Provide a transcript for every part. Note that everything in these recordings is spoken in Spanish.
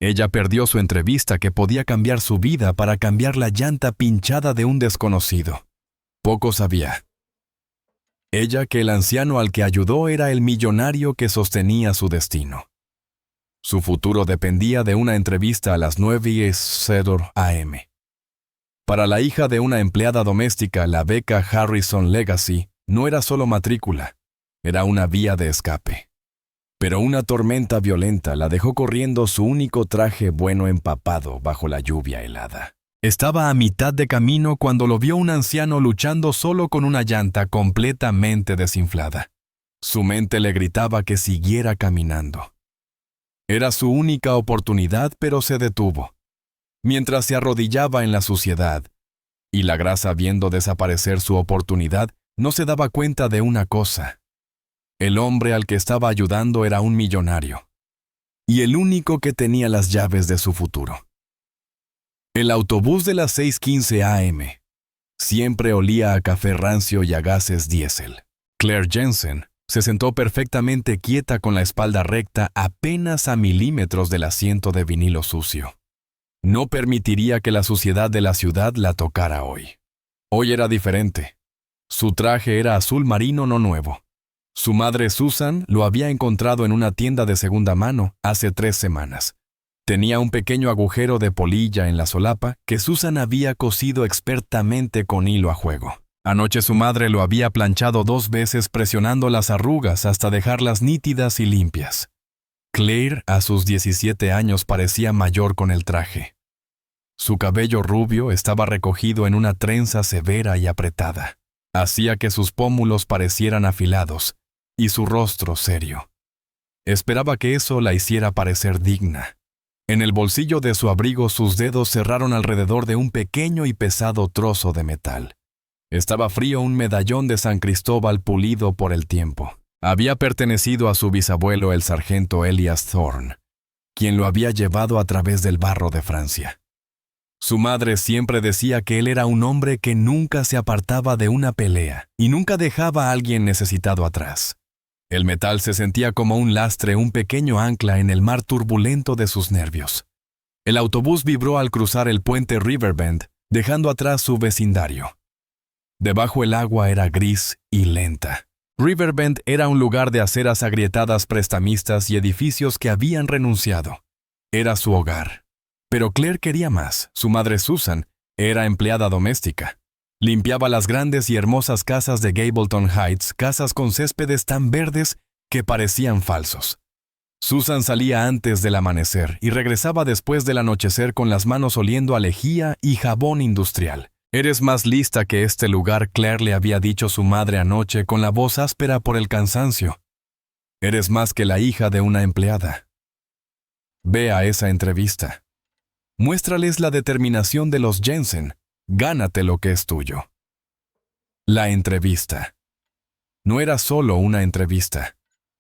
Ella perdió su entrevista que podía cambiar su vida para cambiar la llanta pinchada de un desconocido. Poco sabía. Ella que el anciano al que ayudó era el millonario que sostenía su destino. Su futuro dependía de una entrevista a las 9:00 a.m. Para la hija de una empleada doméstica, la beca Harrison Legacy no era solo matrícula, era una vía de escape. Pero una tormenta violenta la dejó corriendo su único traje bueno empapado bajo la lluvia helada. Estaba a mitad de camino cuando lo vio un anciano luchando solo con una llanta completamente desinflada. Su mente le gritaba que siguiera caminando. Era su única oportunidad, pero se detuvo. Mientras se arrodillaba en la suciedad, y la grasa viendo desaparecer su oportunidad, no se daba cuenta de una cosa. El hombre al que estaba ayudando era un millonario, y el único que tenía las llaves de su futuro. El autobús de las 6:15 a.m. siempre olía a café rancio y a gases diésel. Claire Jensen se sentó perfectamente quieta con la espalda recta apenas a milímetros del asiento de vinilo sucio. No permitiría que la suciedad de la ciudad la tocara hoy. Hoy era diferente. Su traje era azul marino no nuevo. Su madre Susan lo había encontrado en una tienda de segunda mano hace 3 semanas. Tenía un pequeño agujero de polilla en la solapa que Susan había cosido expertamente con hilo a juego. Anoche su madre lo había planchado 2 veces presionando las arrugas hasta dejarlas nítidas y limpias. Claire, a sus 17 años, parecía mayor con el traje. Su cabello rubio estaba recogido en una trenza severa y apretada. Hacía que sus pómulos parecieran afilados y su rostro serio. Esperaba que eso la hiciera parecer digna. En el bolsillo de su abrigo sus dedos cerraron alrededor de un pequeño y pesado trozo de metal. Estaba frío un medallón de San Cristóbal pulido por el tiempo. Había pertenecido a su bisabuelo el sargento Elias Thorne, quien lo había llevado a través del barro de Francia. Su madre siempre decía que él era un hombre que nunca se apartaba de una pelea y nunca dejaba a alguien necesitado atrás. El metal se sentía como un lastre, un pequeño ancla en el mar turbulento de sus nervios. El autobús vibró al cruzar el puente Riverbend, dejando atrás su vecindario. Debajo el agua era gris y lenta. Riverbend era un lugar de aceras agrietadas prestamistas y edificios que habían renunciado. Era su hogar. Pero Claire quería más. Su madre Susan era empleada doméstica. Limpiaba las grandes y hermosas casas de Gableton Heights, casas con céspedes tan verdes que parecían falsos. Susan salía antes del amanecer y regresaba después del anochecer con las manos oliendo a lejía y jabón industrial. «Eres más lista que este lugar», Claire le había dicho su madre anoche con la voz áspera por el cansancio. «Eres más que la hija de una empleada. Ve a esa entrevista. Muéstrales la determinación de los Jensen. Gánate lo que es tuyo». La entrevista. No era solo una entrevista.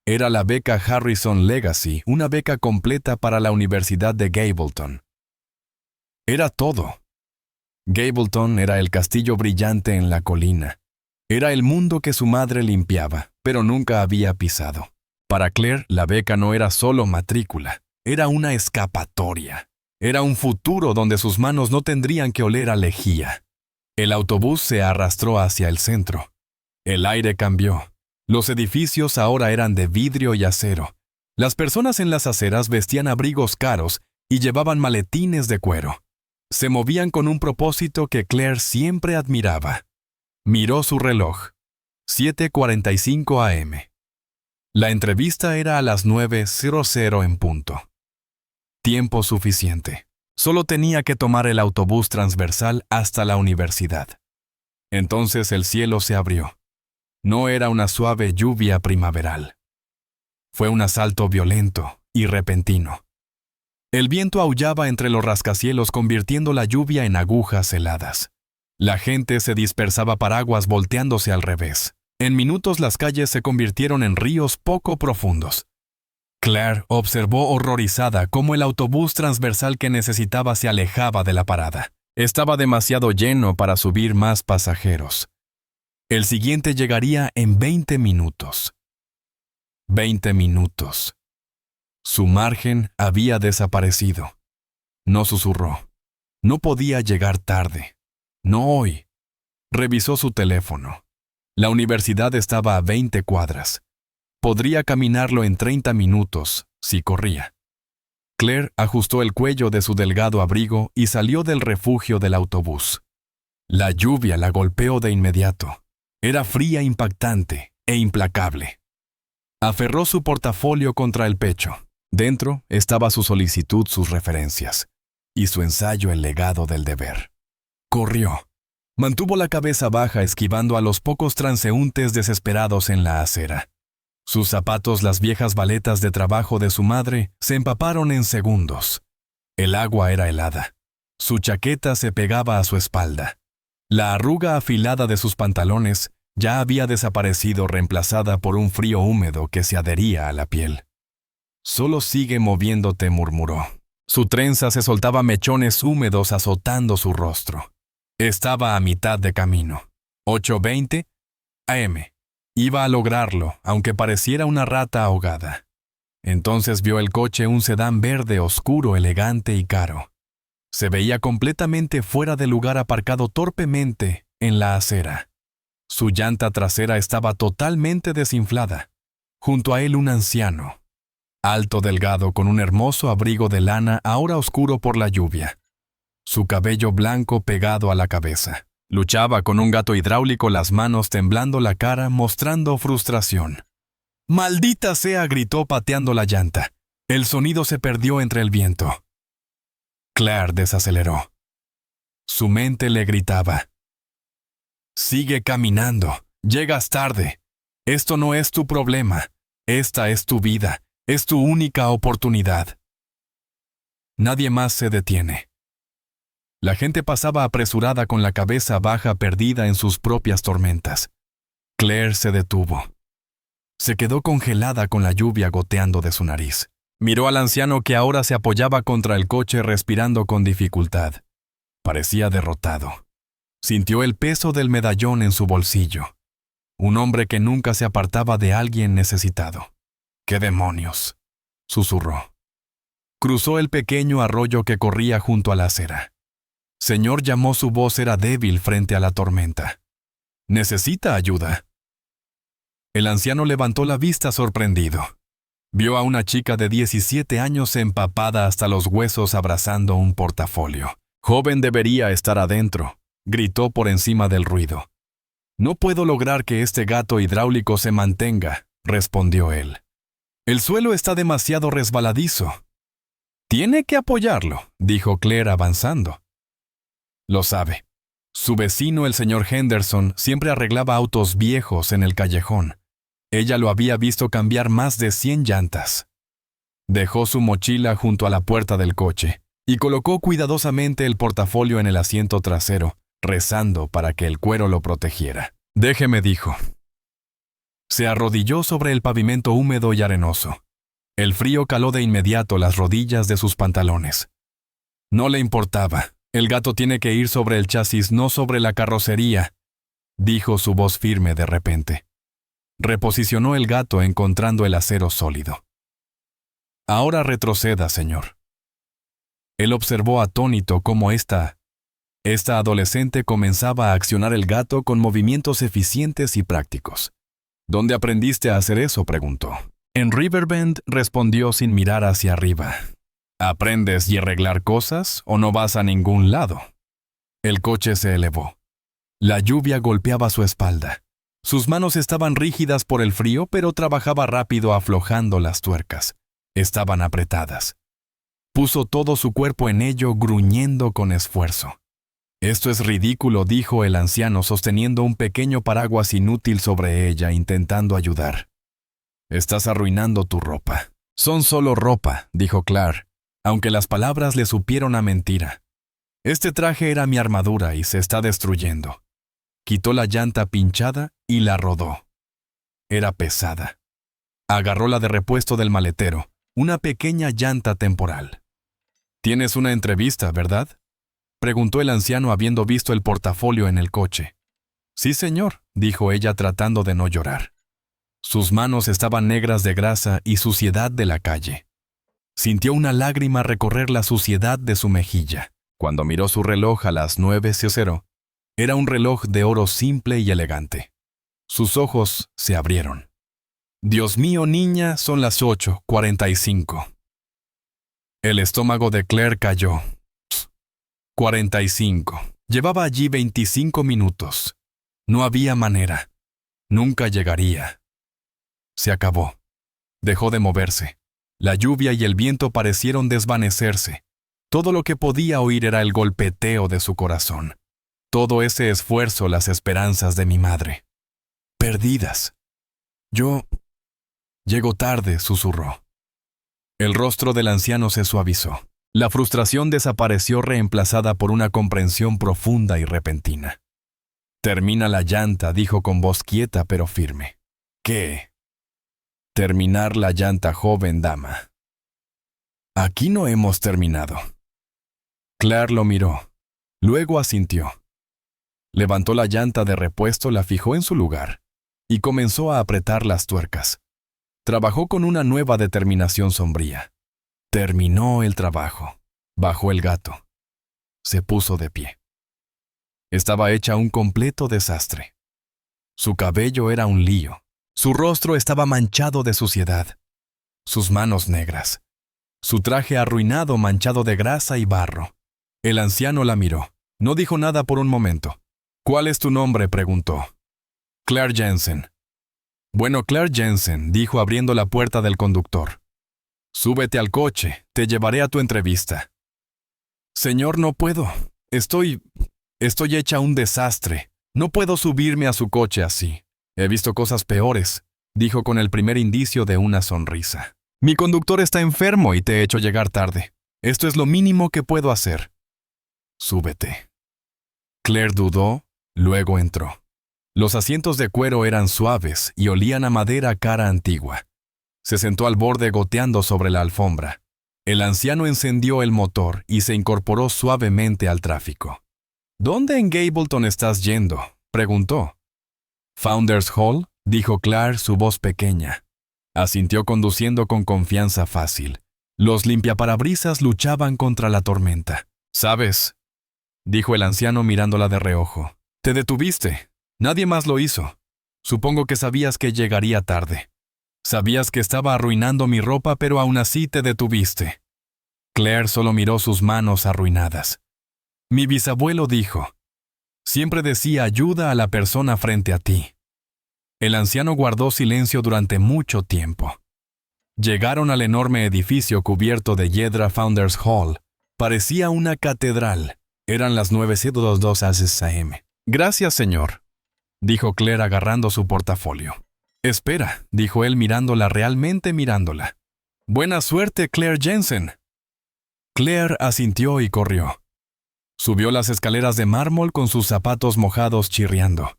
Era la beca Harrison Legacy, una beca completa para la Universidad de Gableton. Era todo. Gableton era el castillo brillante en la colina. Era el mundo que su madre limpiaba, pero nunca había pisado. Para Claire, la beca no era solo matrícula, era una escapatoria. Era un futuro donde sus manos no tendrían que oler a lejía. El autobús se arrastró hacia el centro. El aire cambió. Los edificios ahora eran de vidrio y acero. Las personas en las aceras vestían abrigos caros y llevaban maletines de cuero. Se movían con un propósito que Claire siempre admiraba. Miró su reloj. 7:45 a.m. La entrevista era a las 9:00 en punto. Tiempo suficiente. Solo tenía que tomar el autobús transversal hasta la universidad. Entonces el cielo se abrió. No era una suave lluvia primaveral. Fue un asalto violento y repentino. El viento aullaba entre los rascacielos convirtiendo la lluvia en agujas heladas. La gente se dispersaba paraguas volteándose al revés. En minutos las calles se convirtieron en ríos poco profundos. Claire observó horrorizada cómo el autobús transversal que necesitaba se alejaba de la parada. Estaba demasiado lleno para subir más pasajeros. El siguiente llegaría en 20 minutos. 20 minutos. Su margen había desaparecido. No susurró. No podía llegar tarde. No hoy. Revisó su teléfono. La universidad estaba a 20 cuadras. Podría caminarlo en 30 minutos, si corría. Claire ajustó el cuello de su delgado abrigo y salió del refugio del autobús. La lluvia la golpeó de inmediato. Era fría, impactante e implacable. Aferró su portafolio contra el pecho. Dentro estaba su solicitud, sus referencias, y su ensayo El legado del deber. Corrió. Mantuvo la cabeza baja esquivando a los pocos transeúntes desesperados en la acera. Sus zapatos, las viejas baletas de trabajo de su madre, se empaparon en segundos. El agua era helada. Su chaqueta se pegaba a su espalda. La arruga afilada de sus pantalones ya había desaparecido, reemplazada por un frío húmedo que se adhería a la piel. «Solo sigue moviéndote», murmuró. Su trenza se soltaba mechones húmedos azotando su rostro. Estaba a mitad de camino. 8:20 a.m. Iba a lograrlo, aunque pareciera una rata ahogada. Entonces vio el coche, un sedán verde oscuro, elegante y caro. Se veía completamente fuera de lugar, aparcado torpemente en la acera. Su llanta trasera estaba totalmente desinflada. Junto a él un anciano, alto, delgado, con un hermoso abrigo de lana ahora oscuro por la lluvia. Su cabello blanco pegado a la cabeza. Luchaba con un gato hidráulico, las manos temblando, la cara mostrando frustración. «¡Maldita sea!», gritó pateando la llanta. El sonido se perdió entre el viento. Claire desaceleró. Su mente le gritaba: «Sigue caminando. Llegas tarde. Esto no es tu problema. Esta es tu vida. Es tu única oportunidad». Nadie más se detiene. La gente pasaba apresurada con la cabeza baja, perdida en sus propias tormentas. Claire se detuvo. Se quedó congelada con la lluvia goteando de su nariz. Miró al anciano que ahora se apoyaba contra el coche, respirando con dificultad. Parecía derrotado. Sintió el peso del medallón en su bolsillo. Un hombre que nunca se apartaba de alguien necesitado. «¿Qué demonios?», susurró. Cruzó el pequeño arroyo que corría junto a la acera. «Señor», llamó, su voz era débil frente a la tormenta. «¿Necesita ayuda?». El anciano levantó la vista sorprendido. Vio a una chica de 17 años empapada hasta los huesos abrazando un portafolio. «Joven, debería estar adentro», gritó por encima del ruido. «No puedo lograr que este gato hidráulico se mantenga», respondió él. «El suelo está demasiado resbaladizo». «Tiene que apoyarlo», dijo Claire avanzando. Lo sabe. Su vecino, el señor Henderson, siempre arreglaba autos viejos en el callejón. Ella lo había visto cambiar más de 100 llantas. Dejó su mochila junto a la puerta del coche y colocó cuidadosamente el portafolio en el asiento trasero, rezando para que el cuero lo protegiera. «Déjeme», dijo. Se arrodilló sobre el pavimento húmedo y arenoso. El frío caló de inmediato las rodillas de sus pantalones. No le importaba. «El gato tiene que ir sobre el chasis, no sobre la carrocería», dijo su voz firme de repente. Reposicionó el gato encontrando el acero sólido. «Ahora retroceda, señor». Él observó atónito cómo esta adolescente comenzaba a accionar el gato con movimientos eficientes y prácticos. «¿Dónde aprendiste a hacer eso?», preguntó. «En Riverbend», respondió sin mirar hacia arriba. «¿Aprendes y arreglar cosas o no vas a ningún lado?». El coche se elevó. La lluvia golpeaba su espalda. Sus manos estaban rígidas por el frío, pero trabajaba rápido aflojando las tuercas. Estaban apretadas. Puso todo su cuerpo en ello, gruñendo con esfuerzo. «Esto es ridículo», dijo el anciano, sosteniendo un pequeño paraguas inútil sobre ella, intentando ayudar. «Estás arruinando tu ropa». «Son solo ropa», dijo Claire, aunque las palabras le supieron a mentira. «Este traje era mi armadura y se está destruyendo». Quitó la llanta pinchada y la rodó. Era pesada. Agarró la de repuesto del maletero, una pequeña llanta temporal. «Tienes una entrevista, ¿verdad?», preguntó el anciano habiendo visto el portafolio en el coche. «Sí, señor», dijo ella tratando de no llorar. Sus manos estaban negras de grasa y suciedad de la calle. Sintió una lágrima recorrer la suciedad de su mejilla. Cuando miró su reloj a las 9:00, era un reloj de oro simple y elegante. Sus ojos se abrieron. «Dios mío, niña, son las 8:45». El estómago de Claire cayó. 45. Llevaba allí 25 minutos. No había manera. Nunca llegaría. Se acabó. Dejó de moverse. La lluvia y el viento parecieron desvanecerse. Todo lo que podía oír era el golpeteo de su corazón. Todo ese esfuerzo, las esperanzas de mi madre. Perdidas. Yo... Llego tarde, susurró. El rostro del anciano se suavizó. La frustración desapareció reemplazada por una comprensión profunda y repentina. «Termina la llanta», dijo con voz quieta pero firme. «¿Qué?» «Terminar la llanta, joven dama». «Aquí no hemos terminado». Claire lo miró. Luego asintió. Levantó la llanta de repuesto, la fijó en su lugar y comenzó a apretar las tuercas. Trabajó con una nueva determinación sombría. Terminó el trabajo. Bajó el gato. Se puso de pie. Estaba hecha un completo desastre. Su cabello era un lío. Su rostro estaba manchado de suciedad. Sus manos negras. Su traje arruinado, manchado de grasa y barro. El anciano la miró. No dijo nada por un momento. «¿Cuál es tu nombre?», preguntó. «Claire Jensen». «Bueno, Claire Jensen», dijo abriendo la puerta del conductor. «Súbete al coche, te llevaré a tu entrevista». «Señor, no puedo. Estoy hecha un desastre. No puedo subirme a su coche así. He visto cosas peores», dijo con el primer indicio de una sonrisa. «Mi conductor está enfermo y te he hecho llegar tarde. Esto es lo mínimo que puedo hacer». «Súbete». Claire dudó, luego entró. Los asientos de cuero eran suaves y olían a madera cara antigua. Se sentó al borde goteando sobre la alfombra. El anciano encendió el motor y se incorporó suavemente al tráfico. «¿Dónde en Gableton estás yendo?», preguntó. «Founders Hall», dijo Claire, su voz pequeña. Asintió conduciendo con confianza fácil. Los limpiaparabrisas luchaban contra la tormenta. «¿Sabes?», dijo el anciano mirándola de reojo. «Te detuviste. Nadie más lo hizo. Supongo que sabías que llegaría tarde. Sabías que estaba arruinando mi ropa, pero aún así te detuviste». Claire solo miró sus manos arruinadas. «Mi bisabuelo dijo, siempre decía ayuda a la persona frente a ti». El anciano guardó silencio durante mucho tiempo. Llegaron al enorme edificio cubierto de hiedra Founders Hall. Parecía una catedral. Eran las 9:02 a.m. «Gracias, señor», dijo Claire agarrando su portafolio. «Espera», dijo él realmente mirándola. «Buena suerte, Claire Jensen». Claire asintió y corrió. Subió las escaleras de mármol con sus zapatos mojados chirriando.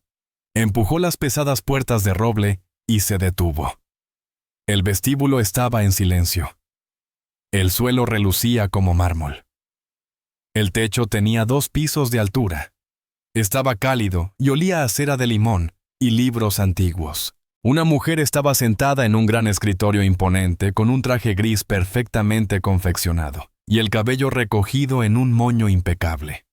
Empujó las pesadas puertas de roble y se detuvo. El vestíbulo estaba en silencio. El suelo relucía como mármol. El techo tenía 2 pisos de altura. Estaba cálido y olía a cera de limón y libros antiguos. Una mujer estaba sentada en un gran escritorio imponente con un traje gris perfectamente confeccionado y el cabello recogido en un moño impecable.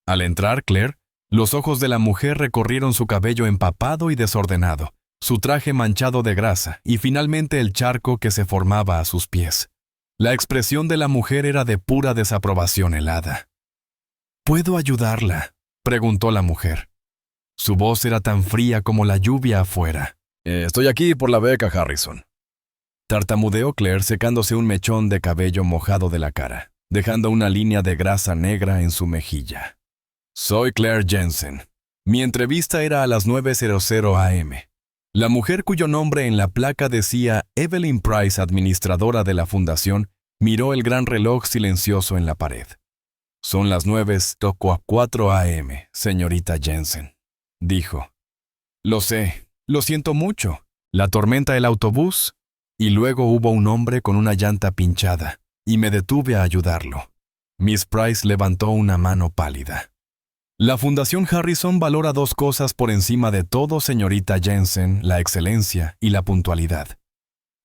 Al entrar Claire, los ojos de la mujer recorrieron su cabello empapado y desordenado, su traje manchado de grasa y finalmente el charco que se formaba a sus pies. La expresión de la mujer era de pura desaprobación helada. «¿Puedo ayudarla?», preguntó la mujer. Su voz era tan fría como la lluvia afuera. «Estoy aquí por la beca Harrison», tartamudeó Claire secándose un mechón de cabello mojado de la cara, dejando una línea de grasa negra en su mejilla. «Soy Claire Jensen. Mi entrevista era a las 9:00 a.m. La mujer cuyo nombre en la placa decía Evelyn Price, administradora de la fundación, miró el gran reloj silencioso en la pared. «Son las 9:04 a.m., señorita Jensen», dijo. «Lo sé, lo siento mucho. La tormenta, el autobús». Y luego hubo un hombre con una llanta pinchada, y me detuve a ayudarlo. Miss Price levantó una mano pálida. «La Fundación Harrison valora 2 cosas por encima de todo, señorita Jensen, la excelencia y la puntualidad.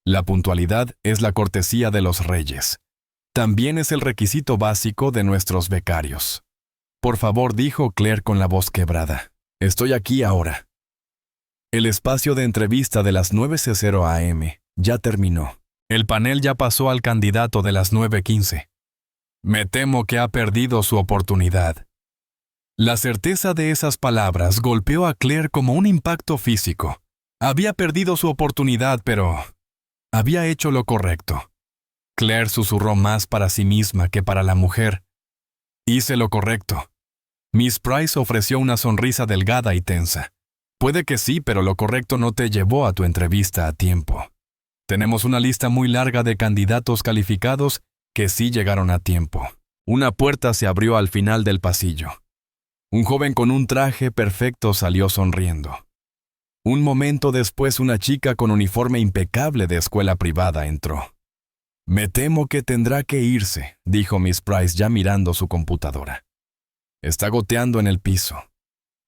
La puntualidad es la cortesía de los reyes. También es el requisito básico de nuestros becarios. Por favor, dijo Claire con la voz quebrada. Estoy aquí ahora. El espacio de entrevista de las 9:00 a.m. ya terminó. El panel ya pasó al candidato de las 9:15. Me temo que ha perdido su oportunidad. La certeza de esas palabras golpeó a Claire como un impacto físico. Había perdido su oportunidad, pero había hecho lo correcto. Claire susurró más para sí misma que para la mujer. Hice lo correcto. Miss Price ofreció una sonrisa delgada y tensa. Puede que sí, pero lo correcto no te llevó a tu entrevista a tiempo. Tenemos una lista muy larga de candidatos calificados que sí llegaron a tiempo. Una puerta se abrió al final del pasillo. Un joven con un traje perfecto salió sonriendo. Un momento después, una chica con uniforme impecable de escuela privada entró. Me temo que tendrá que irse, dijo Miss Price ya mirando su computadora. Está goteando en el piso.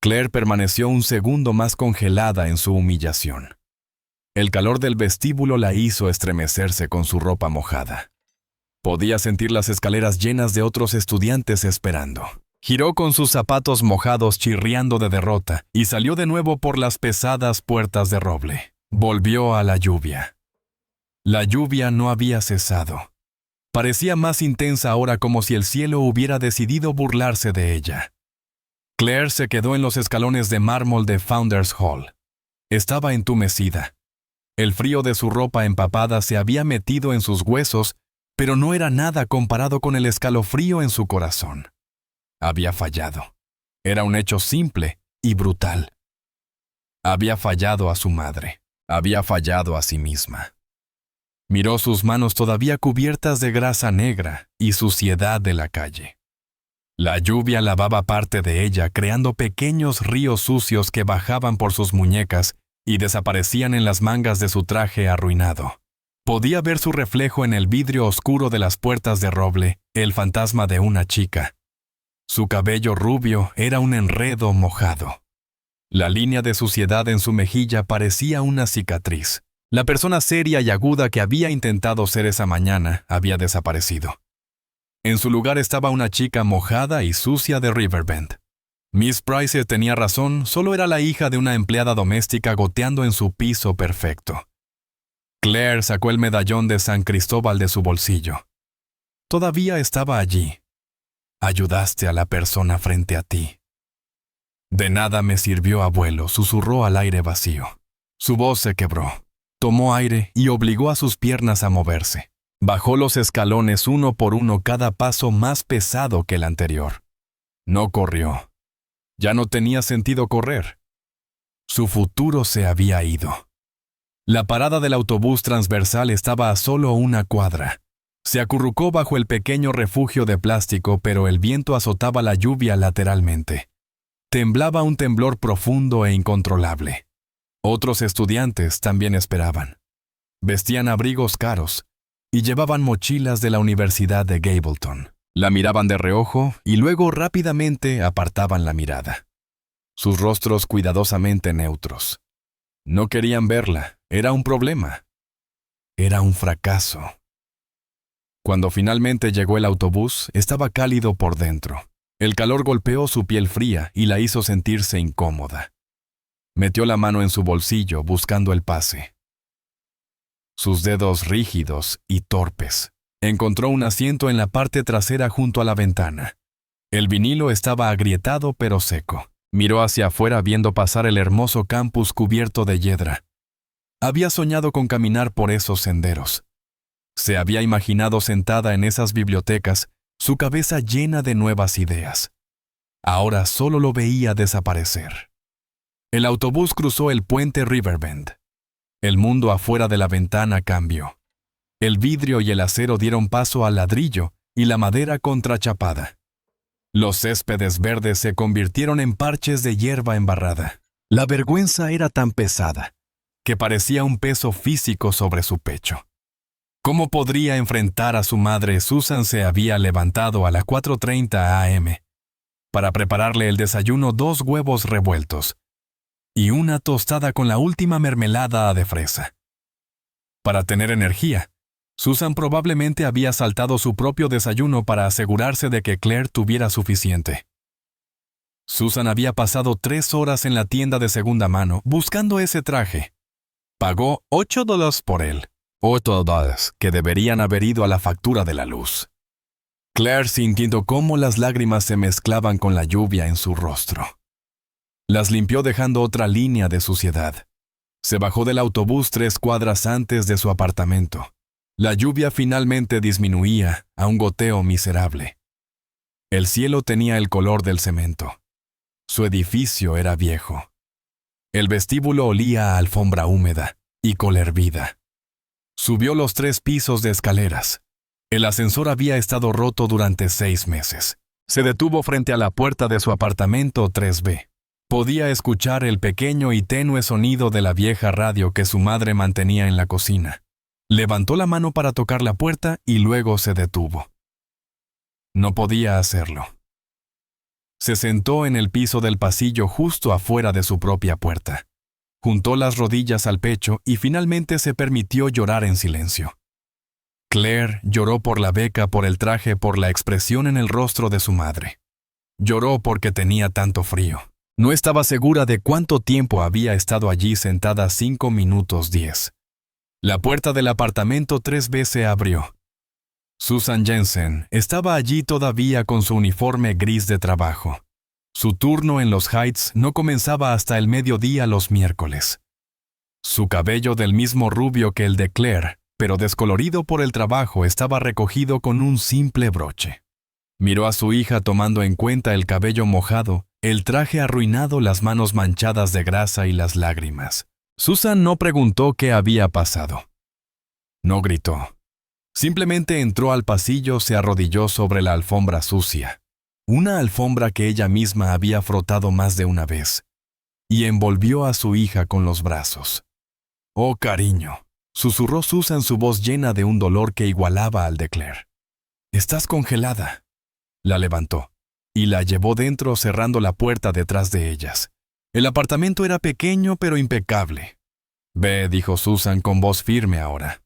Claire permaneció un segundo más congelada en su humillación. El calor del vestíbulo la hizo estremecerse con su ropa mojada. Podía sentir las escaleras llenas de otros estudiantes esperando. Giró con sus zapatos mojados chirriando de derrota y salió de nuevo por las pesadas puertas de roble. Volvió a la lluvia. La lluvia no había cesado. Parecía más intensa ahora, como si el cielo hubiera decidido burlarse de ella. Claire se quedó en los escalones de mármol de Founders Hall. Estaba entumecida. El frío de su ropa empapada se había metido en sus huesos, pero no era nada comparado con el escalofrío en su corazón. Había fallado. Era un hecho simple y brutal. Había fallado a su madre. Había fallado a sí misma. Miró sus manos todavía cubiertas de grasa negra y suciedad de la calle. La lluvia lavaba parte de ella, creando pequeños ríos sucios que bajaban por sus muñecas y desaparecían en las mangas de su traje arruinado. Podía ver su reflejo en el vidrio oscuro de las puertas de roble, el fantasma de una chica. Su cabello rubio era un enredo mojado. La línea de suciedad en su mejilla parecía una cicatriz. La persona seria y aguda que había intentado ser esa mañana había desaparecido. En su lugar estaba una chica mojada y sucia de Riverbend. Miss Price tenía razón, solo era la hija de una empleada doméstica goteando en su piso perfecto. Claire sacó el medallón de San Cristóbal de su bolsillo. Todavía estaba allí. Ayudaste a la persona frente a ti. De nada me sirvió, abuelo, susurró al aire vacío. Su voz se quebró. Tomó aire y obligó a sus piernas a moverse. Bajó los escalones uno por uno, cada paso más pesado que el anterior. No corrió. Ya no tenía sentido correr. Su futuro se había ido. La parada del autobús transversal estaba a solo una cuadra. Se acurrucó bajo el pequeño refugio de plástico, pero el viento azotaba la lluvia lateralmente. Temblaba un temblor profundo e incontrolable. Otros estudiantes también esperaban. Vestían abrigos caros y llevaban mochilas de la Universidad de Gableton. La miraban de reojo y luego rápidamente apartaban la mirada. Sus rostros cuidadosamente neutros. No querían verla. Era un problema. Era un fracaso. Cuando finalmente llegó el autobús, estaba cálido por dentro. El calor golpeó su piel fría y la hizo sentirse incómoda. Metió la mano en su bolsillo buscando el pase. Sus dedos rígidos y torpes. Encontró un asiento en la parte trasera junto a la ventana. El vinilo estaba agrietado pero seco. Miró hacia afuera viendo pasar el hermoso campus cubierto de hiedra. Había soñado con caminar por esos senderos. Se había imaginado sentada en esas bibliotecas, su cabeza llena de nuevas ideas. Ahora solo lo veía desaparecer. El autobús cruzó el puente Riverbend. El mundo afuera de la ventana cambió. El vidrio y el acero dieron paso al ladrillo y la madera contrachapada. Los céspedes verdes se convirtieron en parches de hierba embarrada. La vergüenza era tan pesada que parecía un peso físico sobre su pecho. ¿Cómo podría enfrentar a su madre? Susan se había levantado a las 4:30 a.m. para prepararle el desayuno: 2 huevos revueltos y una tostada con la última mermelada de fresa. Para tener energía, Susan probablemente había saltado su propio desayuno para asegurarse de que Claire tuviera suficiente. Susan había pasado 3 horas en la tienda de segunda mano buscando ese traje. Pagó $8 por él. $8 que deberían haber ido a la factura de la luz. Claire sintiendo cómo las lágrimas se mezclaban con la lluvia en su rostro. Las limpió dejando otra línea de suciedad. Se bajó del autobús 3 cuadras antes de su apartamento. La lluvia finalmente disminuía a un goteo miserable. El cielo tenía el color del cemento. Su edificio era viejo. El vestíbulo olía a alfombra húmeda y col hervida. Subió los 3 pisos de escaleras. El ascensor había estado roto durante 6 meses. Se detuvo frente a la puerta de su apartamento 3B. Podía escuchar el pequeño y tenue sonido de la vieja radio que su madre mantenía en la cocina. Levantó la mano para tocar la puerta y luego se detuvo. No podía hacerlo. Se sentó en el piso del pasillo justo afuera de su propia puerta. Juntó las rodillas al pecho y finalmente se permitió llorar en silencio. Claire lloró por la beca, por el traje, por la expresión en el rostro de su madre. Lloró porque tenía tanto frío. No estaba segura de cuánto tiempo había estado allí sentada 5 minutos 10. La puerta del apartamento 3B se abrió. Susan Jensen estaba allí todavía con su uniforme gris de trabajo. Su turno en los Heights no comenzaba hasta el mediodía los miércoles. Su cabello del mismo rubio que el de Claire, pero descolorido por el trabajo, estaba recogido con un simple broche. Miró a su hija tomando en cuenta el cabello mojado, el traje arruinado, las manos manchadas de grasa y las lágrimas. Susan no preguntó qué había pasado. No gritó. Simplemente entró al pasillo, se arrodilló sobre la alfombra sucia, una alfombra que ella misma había frotado más de una vez, y envolvió a su hija con los brazos. «Oh, cariño», susurró Susan, su voz llena de un dolor que igualaba al de Claire. «Estás congelada». La levantó y la llevó dentro, cerrando la puerta detrás de ellas. El apartamento era pequeño pero impecable. «Ve», dijo Susan con voz firme ahora.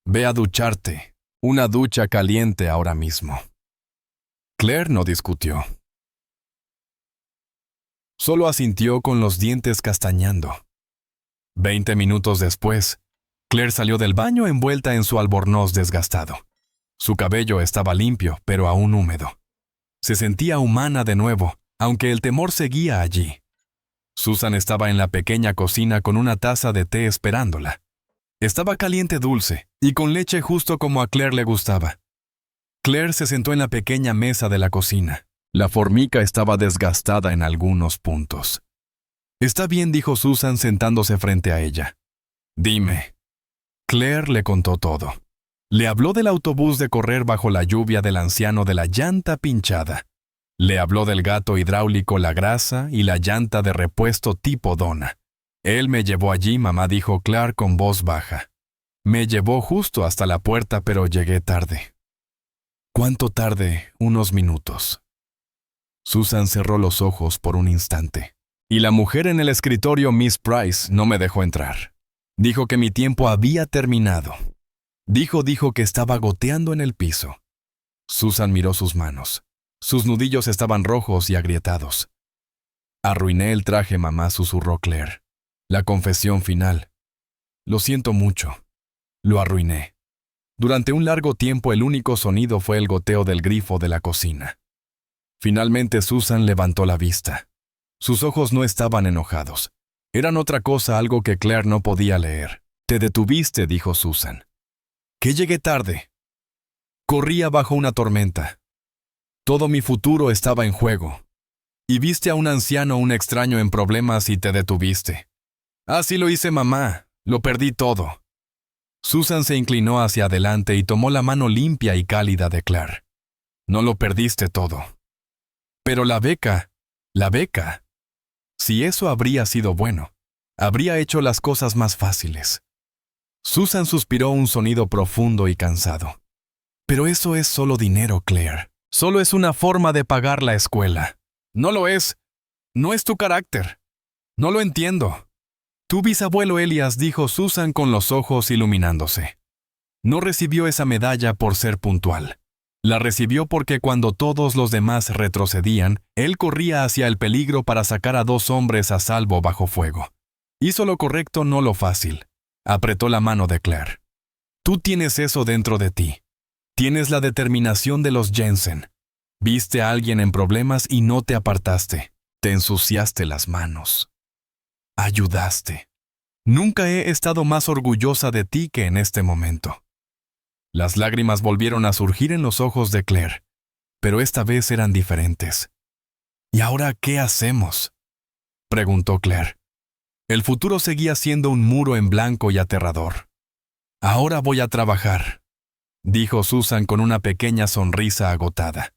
«Ve a ducharte. Una ducha caliente ahora mismo». Claire no discutió. Solo asintió con los dientes castañando. 20 minutos después, Claire salió del baño envuelta en su albornoz desgastado. Su cabello estaba limpio, pero aún húmedo. Se sentía humana de nuevo, aunque el temor seguía allí. Susan estaba en la pequeña cocina con una taza de té esperándola. Estaba caliente dulce y con leche justo como a Claire le gustaba. Claire se sentó en la pequeña mesa de la cocina. La formica estaba desgastada en algunos puntos. «Está bien», dijo Susan sentándose frente a ella. «Dime». Claire le contó todo. Le habló del autobús de correr bajo la lluvia, del anciano, de la llanta pinchada. Le habló del gato hidráulico, la grasa y la llanta de repuesto tipo dona. «Él me llevó allí», mamá, dijo Claire con voz baja. «Me llevó justo hasta la puerta, pero llegué tarde». «¿Cuánto tarde?» «Unos minutos». Susan cerró los ojos por un instante. «Y la mujer en el escritorio, Miss Price, no me dejó entrar. Dijo que mi tiempo había terminado. Dijo que estaba goteando en el piso». Susan miró sus manos. Sus nudillos estaban rojos y agrietados. «Arruiné el traje, mamá», susurró Claire. La confesión final. «Lo siento mucho. Lo arruiné». Durante un largo tiempo el único sonido fue el goteo del grifo de la cocina. Finalmente Susan levantó la vista. Sus ojos no estaban enojados. Eran otra cosa, algo que Claire no podía leer. «Te detuviste», dijo Susan. «¿Que llegué tarde?» «Corría bajo una tormenta. Todo mi futuro estaba en juego. Y viste a un anciano, un extraño en problemas y te detuviste». «Así lo hice, mamá. Lo perdí todo». Susan se inclinó hacia adelante y tomó la mano limpia y cálida de Claire. «No lo perdiste todo». «Pero la beca. Si eso habría sido bueno, habría hecho las cosas más fáciles». Susan suspiró, un sonido profundo y cansado. «Pero eso es solo dinero, Claire. Solo es una forma de pagar la escuela». «No lo es. No es tu carácter. No lo entiendo». Tu bisabuelo Elias, dijo Susan con los ojos iluminándose. No recibió esa medalla por ser puntual. La recibió porque cuando todos los demás retrocedían, él corría hacia el peligro para sacar a 2 hombres a salvo bajo fuego. Hizo lo correcto, no lo fácil. Apretó la mano de Claire. Tú tienes eso dentro de ti. Tienes la determinación de los Jensen. Viste a alguien en problemas y no te apartaste. Te ensuciaste las manos. Ayudaste. Nunca he estado más orgullosa de ti que en este momento. Las lágrimas volvieron a surgir en los ojos de Claire, pero esta vez eran diferentes. ¿Y ahora qué hacemos?, preguntó Claire. El futuro seguía siendo un muro en blanco y aterrador. Ahora voy a trabajar, dijo Susan con una pequeña sonrisa agotada.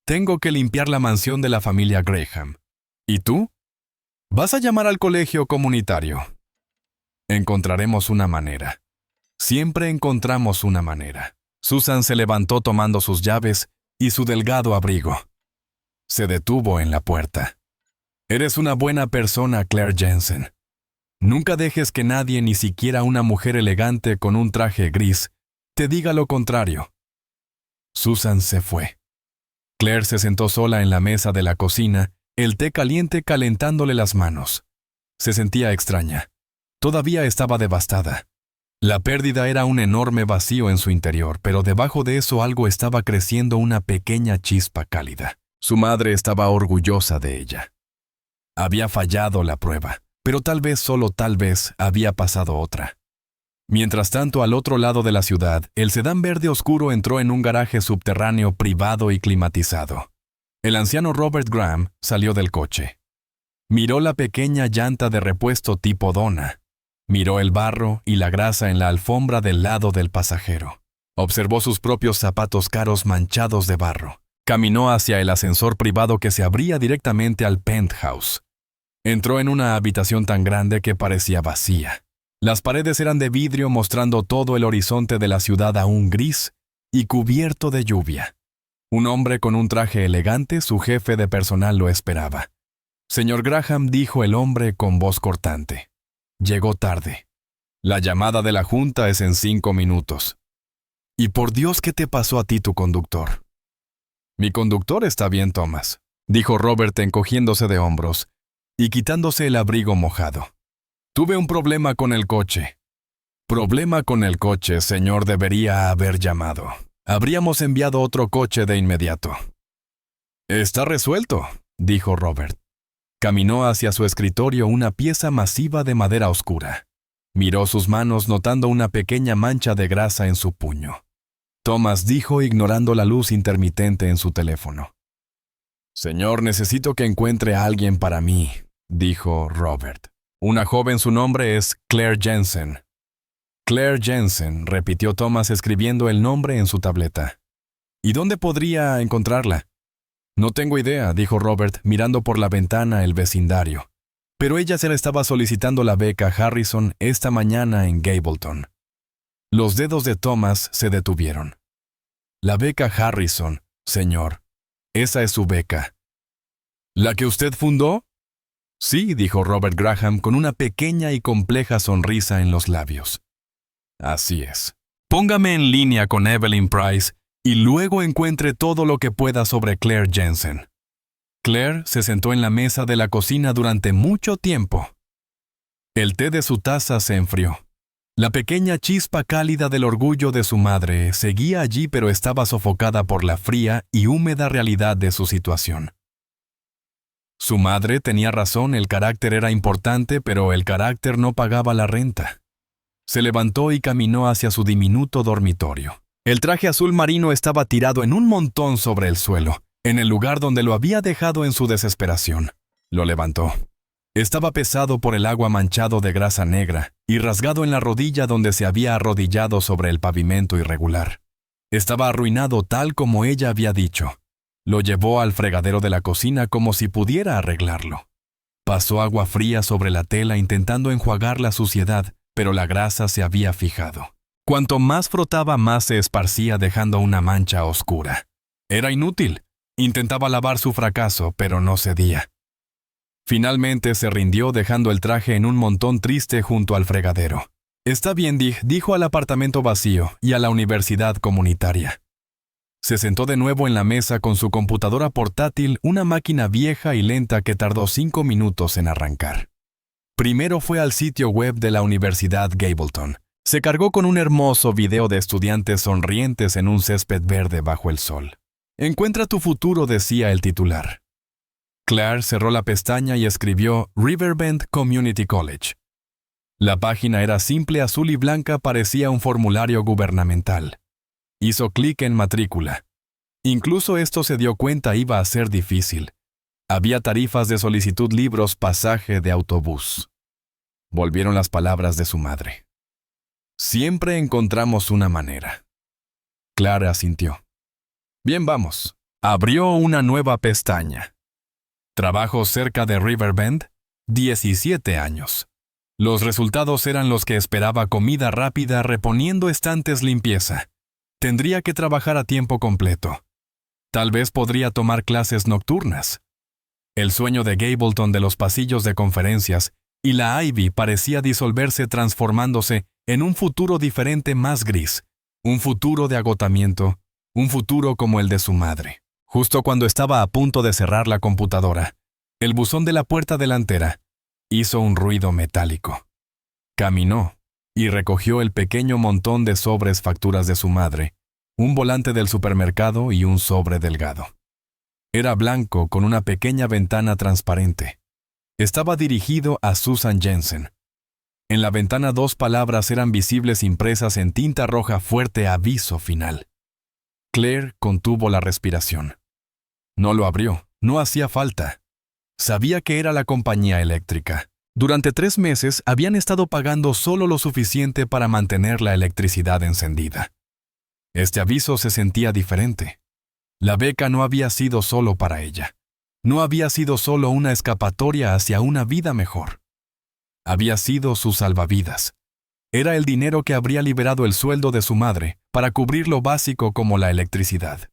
Tengo que limpiar la mansión de la familia Graham. ¿Y tú? Vas a llamar al colegio comunitario. Encontraremos una manera. Siempre encontramos una manera. Susan se levantó tomando sus llaves y su delgado abrigo. Se detuvo en la puerta. Eres una buena persona, Claire Jensen. Nunca dejes que nadie, ni siquiera una mujer elegante con un traje gris, te diga lo contrario. Susan se fue. Claire se sentó sola en la mesa de la cocina, el té caliente calentándole las manos. Se sentía extraña. Todavía estaba devastada. La pérdida era un enorme vacío en su interior, pero debajo de eso algo estaba creciendo, una pequeña chispa cálida. Su madre estaba orgullosa de ella. Había fallado la prueba, pero tal vez, solo tal vez, había pasado otra. Mientras tanto, al otro lado de la ciudad, el sedán verde oscuro entró en un garaje subterráneo privado y climatizado. El anciano Robert Graham salió del coche. Miró la pequeña llanta de repuesto tipo dona. Miró el barro y la grasa en la alfombra del lado del pasajero. Observó sus propios zapatos caros manchados de barro. Caminó hacia el ascensor privado que se abría directamente al penthouse. Entró en una habitación tan grande que parecía vacía. Las paredes eran de vidrio, mostrando todo el horizonte de la ciudad aún gris y cubierto de lluvia. Un hombre con un traje elegante, su jefe de personal, lo esperaba. Señor Graham, dijo el hombre con voz cortante. Llegó tarde. La llamada de la junta es en 5 minutos. Y por Dios, ¿qué te pasó a ti, tu conductor? Mi conductor está bien, Thomas, dijo Robert encogiéndose de hombros y quitándose el abrigo mojado. Tuve un problema con el coche. Problema con el coche, señor, debería haber llamado. Habríamos enviado otro coche de inmediato. Está resuelto, dijo Robert. Caminó hacia su escritorio, una pieza masiva de madera oscura. Miró sus manos, notando una pequeña mancha de grasa en su puño. Thomas dijo, ignorando la luz intermitente en su teléfono. Señor, necesito que encuentre a alguien para mí, dijo Robert. Una joven, su nombre es Claire Jensen. Claire Jensen, repitió Thomas escribiendo el nombre en su tableta. ¿Y dónde podría encontrarla? No tengo idea, dijo Robert, mirando por la ventana el vecindario. Pero ella se le estaba solicitando la beca Harrison esta mañana en Gableton. Los dedos de Thomas se detuvieron. La beca Harrison, señor. Esa es su beca. ¿La que usted fundó? Sí, dijo Robert Graham con una pequeña y compleja sonrisa en los labios. Así es. Póngame en línea con Evelyn Price y luego encuentre todo lo que pueda sobre Claire Jensen. Claire se sentó en la mesa de la cocina durante mucho tiempo. El té de su taza se enfrió. La pequeña chispa cálida del orgullo de su madre seguía allí, pero estaba sofocada por la fría y húmeda realidad de su situación. Su madre tenía razón, el carácter era importante, pero el carácter no pagaba la renta. Se levantó y caminó hacia su diminuto dormitorio. El traje azul marino estaba tirado en un montón sobre el suelo, en el lugar donde lo había dejado en su desesperación. Lo levantó. Estaba pesado por el agua, manchado de grasa negra y rasgado en la rodilla donde se había arrodillado sobre el pavimento irregular. Estaba arruinado tal como ella había dicho. Lo llevó al fregadero de la cocina como si pudiera arreglarlo. Pasó agua fría sobre la tela intentando enjuagar la suciedad, pero la grasa se había fijado. Cuanto más frotaba, más se esparcía, dejando una mancha oscura. Era inútil. Intentaba lavar su fracaso, pero no cedía. Finalmente se rindió dejando el traje en un montón triste junto al fregadero. «Está bien, dijo al apartamento vacío y a la universidad comunitaria. Se sentó de nuevo en la mesa con su computadora portátil, una máquina vieja y lenta que tardó 5 minutos en arrancar. Primero fue al sitio web de la Universidad Gableton. Se cargó con un hermoso video de estudiantes sonrientes en un césped verde bajo el sol. «Encuentra tu futuro», decía el titular. Claire cerró la pestaña y escribió Riverbend Community College. La página era simple, azul y blanca, parecía un formulario gubernamental. Hizo clic en matrícula. Incluso esto se dio cuenta iba a ser difícil. Había tarifas de solicitud, libros, pasaje de autobús. Volvieron las palabras de su madre. «Siempre encontramos una manera». Claire asintió. «Bien, vamos». Abrió una nueva pestaña. Trabajo cerca de Riverbend, 17 años. Los resultados eran los que esperaba: comida rápida, reponiendo estantes, limpieza. Tendría que trabajar a tiempo completo. Tal vez podría tomar clases nocturnas. El sueño de Gableton de los pasillos de conferencias y la Ivy parecía disolverse, transformándose en un futuro diferente, más gris. Un futuro de agotamiento, un futuro como el de su madre. Justo cuando estaba a punto de cerrar la computadora, el buzón de la puerta delantera hizo un ruido metálico. Caminó y recogió el pequeño montón de sobres, facturas de su madre, un volante del supermercado y un sobre delgado. Era blanco con una pequeña ventana transparente. Estaba dirigido a Susan Jensen. En la ventana 2 palabras eran visibles impresas en tinta roja fuerte: aviso final. Claire contuvo la respiración. No lo abrió, no hacía falta. Sabía que era la compañía eléctrica. Durante 3 meses habían estado pagando solo lo suficiente para mantener la electricidad encendida. Este aviso se sentía diferente. La beca no había sido solo para ella. No había sido solo una escapatoria hacia una vida mejor. Había sido su salvavidas. Era el dinero que habría liberado el sueldo de su madre para cubrir lo básico como la electricidad.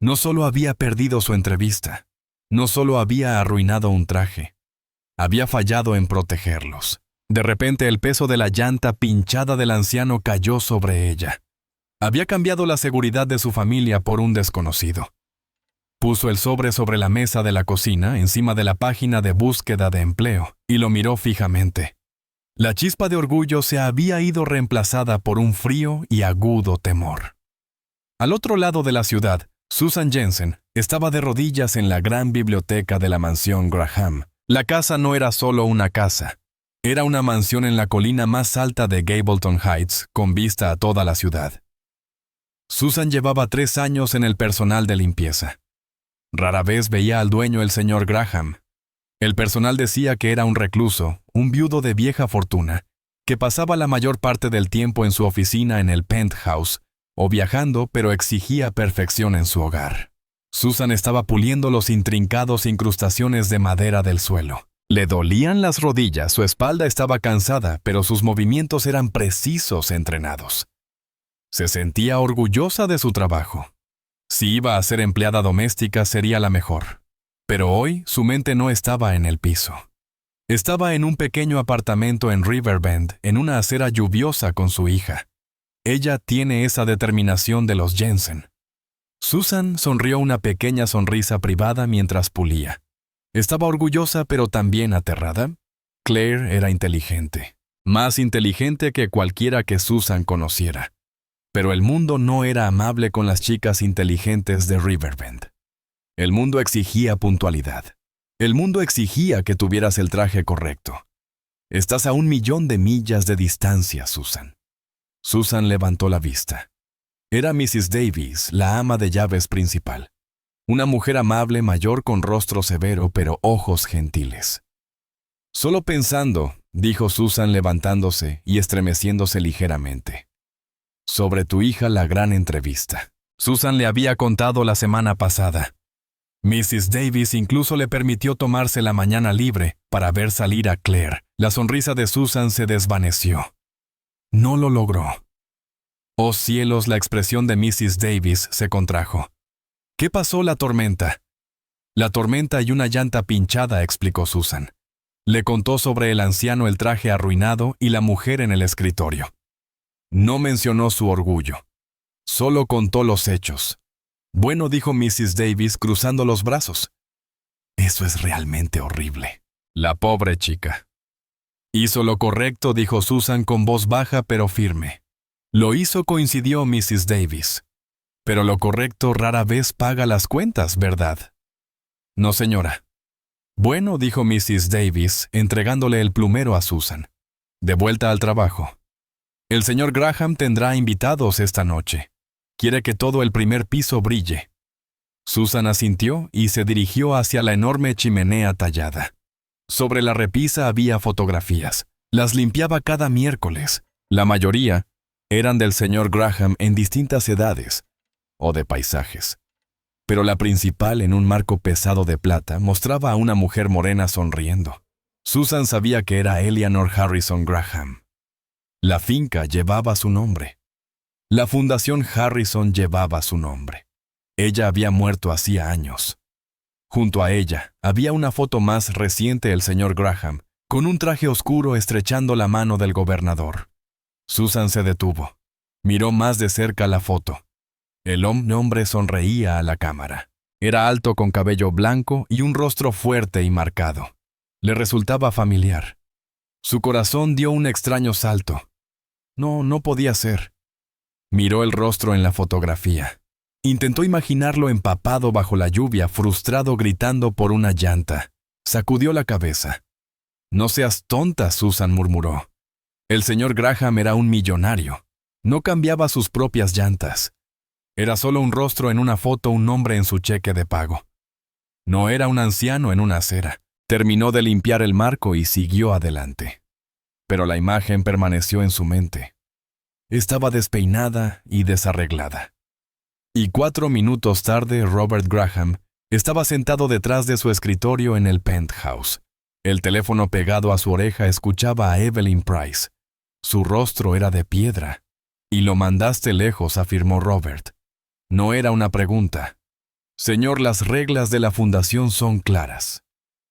No solo había perdido su entrevista, no solo había arruinado un traje, había fallado en protegerlos. De repente el peso de la llanta pinchada del anciano cayó sobre ella. Había cambiado la seguridad de su familia por un desconocido. Puso el sobre la mesa de la cocina, encima de la página de búsqueda de empleo, y lo miró fijamente. La chispa de orgullo se había ido reemplazada por un frío y agudo temor. Al otro lado de la ciudad, Susan Jensen estaba de rodillas en la gran biblioteca de la mansión Graham. La casa no era solo una casa. Era una mansión en la colina más alta de Gableton Heights, con vista a toda la ciudad. Susan llevaba 3 años en el personal de limpieza. Rara vez veía al dueño, el señor Graham. El personal decía que era un recluso, un viudo de vieja fortuna, que pasaba la mayor parte del tiempo en su oficina en el penthouse, o viajando, pero exigía perfección en su hogar. Susan estaba puliendo los intrincados incrustaciones de madera del suelo. Le dolían las rodillas, su espalda estaba cansada, pero sus movimientos eran precisos, entrenados. Se sentía orgullosa de su trabajo. Si iba a ser empleada doméstica, sería la mejor. Pero hoy su mente no estaba en el piso. Estaba en un pequeño apartamento en Riverbend, en una acera lluviosa con su hija. Ella tiene esa determinación de los Jensen. Susan sonrió una pequeña sonrisa privada mientras pulía. Estaba orgullosa, pero también aterrada. Claire era inteligente, más inteligente que cualquiera que Susan conociera. Pero el mundo no era amable con las chicas inteligentes de Riverbend. El mundo exigía puntualidad. El mundo exigía que tuvieras el traje correcto. Estás a 1.000.000 de millas de distancia, Susan. Susan levantó la vista. Era Mrs. Davis, la ama de llaves principal. Una mujer amable, mayor, con rostro severo, pero ojos gentiles. Solo pensando, dijo Susan levantándose y estremeciéndose ligeramente. Sobre tu hija, la gran entrevista. Susan le había contado la semana pasada. Mrs. Davis incluso le permitió tomarse la mañana libre para ver salir a Claire. La sonrisa de Susan se desvaneció. No lo logró. Oh cielos, la expresión de Mrs. Davis se contrajo. ¿Qué pasó? La tormenta. La tormenta y una llanta pinchada, explicó Susan. Le contó sobre el anciano, el traje arruinado y la mujer en el escritorio. No mencionó su orgullo. Solo contó los hechos. Bueno, dijo Mrs. Davis cruzando los brazos. Eso es realmente horrible. La pobre chica. Hizo lo correcto, dijo Susan con voz baja pero firme. Lo hizo, coincidió Mrs. Davis. Pero lo correcto rara vez paga las cuentas, ¿verdad? No, señora. Bueno, dijo Mrs. Davis, entregándole el plumero a Susan. De vuelta al trabajo. El señor Graham tendrá invitados esta noche. Quiere que todo el primer piso brille. Susan asintió y se dirigió hacia la enorme chimenea tallada. Sobre la repisa había fotografías. Las limpiaba cada miércoles. La mayoría eran del señor Graham en distintas edades o de paisajes. Pero la principal, en un marco pesado de plata, mostraba a una mujer morena sonriendo. Susan sabía que era Eleanor Harrison Graham. La finca llevaba su nombre. La Fundación Harrison llevaba su nombre. Ella había muerto hacía años. Junto a ella había una foto más reciente del señor Graham, con un traje oscuro estrechando la mano del gobernador. Susan se detuvo. Miró más de cerca la foto. El hombre sonreía a la cámara. Era alto, con cabello blanco y un rostro fuerte y marcado. Le resultaba familiar. Su corazón dio un extraño salto. No podía ser. Miró el rostro en la fotografía. Intentó imaginarlo empapado bajo la lluvia, frustrado, gritando por una llanta. Sacudió la cabeza. No seas tonta, Susan murmuró. El señor Graham era un millonario. No cambiaba sus propias llantas. Era solo un rostro en una foto, un nombre en su cheque de pago. No era un anciano en una acera. Terminó de limpiar el marco y siguió adelante. Pero la imagen permaneció en su mente. Estaba despeinada y desarreglada. Y 4 minutos tarde, Robert Graham estaba sentado detrás de su escritorio en el penthouse. El teléfono pegado a su oreja escuchaba a Evelyn Price. Su rostro era de piedra. Y lo mandaste lejos, afirmó Robert. No era una pregunta. Señor, las reglas de la fundación son claras.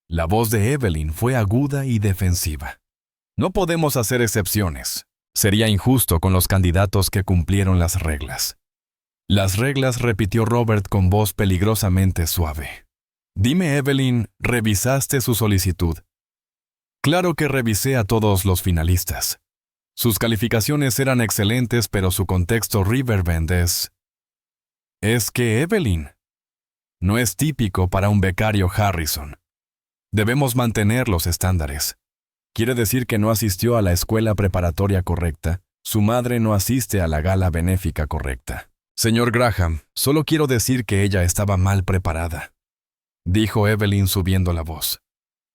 La voz de Evelyn fue aguda y defensiva. No podemos hacer excepciones. Sería injusto con los candidatos que cumplieron las reglas. Las reglas, repitió Robert con voz peligrosamente suave. Dime, Evelyn, ¿revisaste su solicitud? Claro que revisé a todos los finalistas. Sus calificaciones eran excelentes, pero su contexto Riverbend es que Evelyn no es típico para un becario Harrison. Debemos mantener los estándares. Quiere decir que no asistió a la escuela preparatoria correcta. Su madre no asiste a la gala benéfica correcta. Señor Graham, solo quiero decir que ella estaba mal preparada, dijo Evelyn subiendo la voz.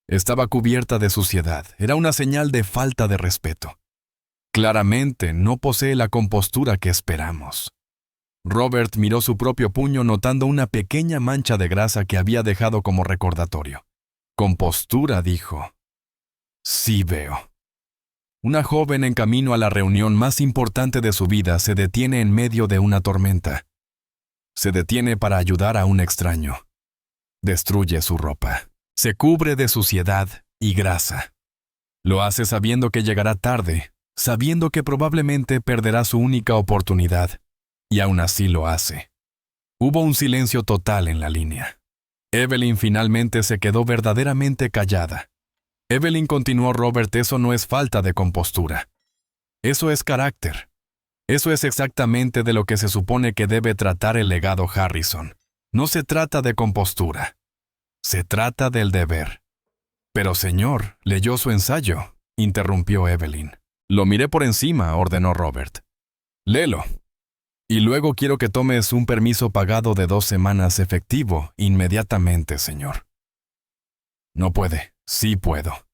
Estaba cubierta de suciedad. Era una señal de falta de respeto. Claramente no posee la compostura que esperamos. Robert miró su propio puño, notando una pequeña mancha de grasa que había dejado como recordatorio. Compostura, dijo. Sí veo. Una joven en camino a la reunión más importante de su vida se detiene en medio de una tormenta. Se detiene para ayudar a un extraño. Destruye su ropa. Se cubre de suciedad y grasa. Lo hace sabiendo que llegará tarde, sabiendo que probablemente perderá su única oportunidad. Y aún así lo hace. Hubo un silencio total en la línea. Evelyn finalmente se quedó verdaderamente callada. Evelyn continuó, Robert, eso no es falta de compostura. Eso es carácter. Eso es exactamente de lo que se supone que debe tratar el legado Harrison. No se trata de compostura. Se trata del deber. Pero señor, leyó su ensayo, interrumpió Evelyn. Lo miré por encima, ordenó Robert. Léelo. Y luego quiero que tomes un permiso pagado de 2 semanas efectivo inmediatamente, señor. No puede. Sí puedo.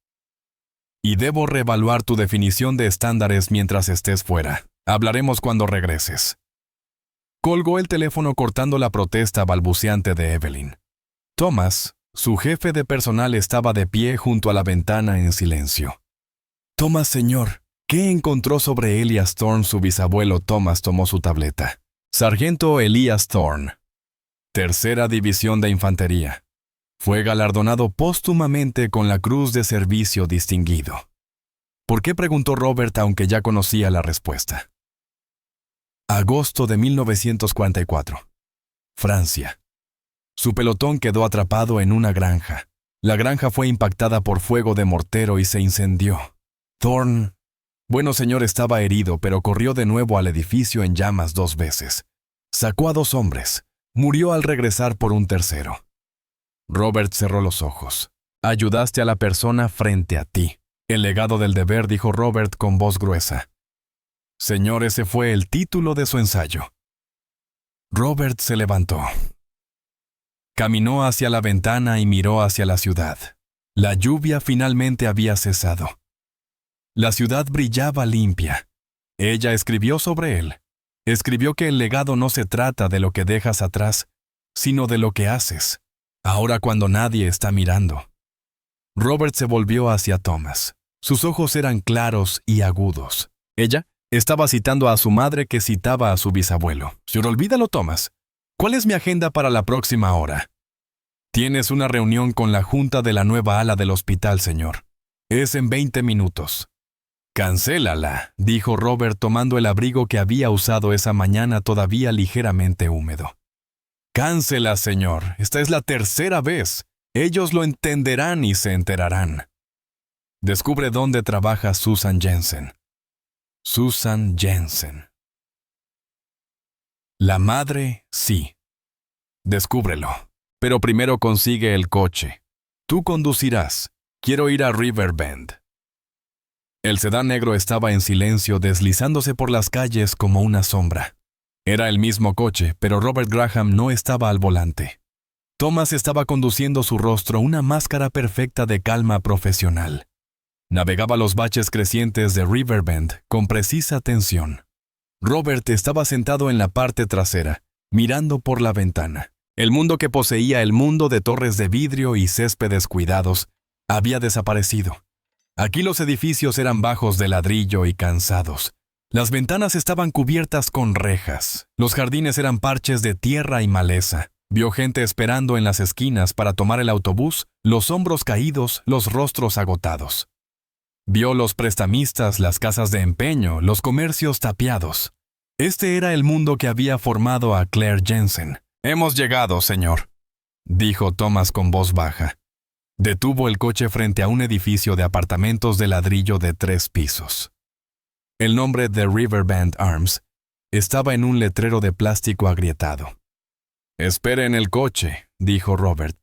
Y debo reevaluar tu definición de estándares mientras estés fuera. Hablaremos cuando regreses. Colgó el teléfono cortando la protesta balbuceante de Evelyn. Thomas, su jefe de personal, estaba de pie junto a la ventana en silencio. Thomas, señor. ¿Qué encontró sobre Elias Thorne su bisabuelo? Thomas tomó su tableta. Sargento Elias Thorne. 3ª División de Infantería. Fue galardonado póstumamente con la Cruz de Servicio Distinguido. ¿Por qué?, preguntó Robert, aunque ya conocía la respuesta. Agosto de 1944. Francia. Su pelotón quedó atrapado en una granja. La granja fue impactada por fuego de mortero y se incendió. Thorne, bueno señor, estaba herido, pero corrió de nuevo al edificio en llamas 2 veces. Sacó a 2 hombres. Murió al regresar por un tercero. Robert cerró los ojos. Ayudaste a la persona frente a ti. El legado del deber, dijo Robert con voz gruesa. Señor, ese fue el título de su ensayo. Robert se levantó. Caminó hacia la ventana y miró hacia la ciudad. La lluvia finalmente había cesado. La ciudad brillaba limpia. Ella escribió sobre él. Escribió que el legado no se trata de lo que dejas atrás, sino de lo que haces, ahora cuando nadie está mirando. Robert se volvió hacia Thomas. Sus ojos eran claros y agudos. Ella estaba citando a su madre, que citaba a su bisabuelo. Señor, olvídalo, Thomas. ¿Cuál es mi agenda para la próxima hora? Tienes una reunión con la junta de la nueva ala del hospital, señor. Es en 20 minutos. Cancélala, dijo Robert, tomando el abrigo que había usado esa mañana, todavía ligeramente húmedo. Cáncela, señor. Esta es la 3ª vez. Ellos lo entenderán y se enterarán. Descubre dónde trabaja Susan Jensen. Susan Jensen. La madre, sí. Descúbrelo. Pero primero consigue el coche. Tú conducirás. Quiero ir a Riverbend. El sedán negro estaba en silencio, deslizándose por las calles como una sombra. Era el mismo coche, pero Robert Graham no estaba al volante. Thomas estaba conduciendo, su rostro una máscara perfecta de calma profesional. Navegaba los baches crecientes de Riverbend con precisa atención. Robert estaba sentado en la parte trasera, mirando por la ventana. El mundo que poseía, el mundo de torres de vidrio y céspedes cuidados, había desaparecido. Aquí los edificios eran bajos de ladrillo y cansados. Las ventanas estaban cubiertas con rejas. Los jardines eran parches de tierra y maleza. Vio gente esperando en las esquinas para tomar el autobús, los hombros caídos, los rostros agotados. Vio los prestamistas, las casas de empeño, los comercios tapiados. Este era el mundo que había formado a Claire Jensen. «Hemos llegado, señor», dijo Thomas con voz baja. Detuvo el coche frente a un edificio de apartamentos de ladrillo de 3 pisos. El nombre de Riverbend Arms estaba en un letrero de plástico agrietado. «Espere en el coche», dijo Robert.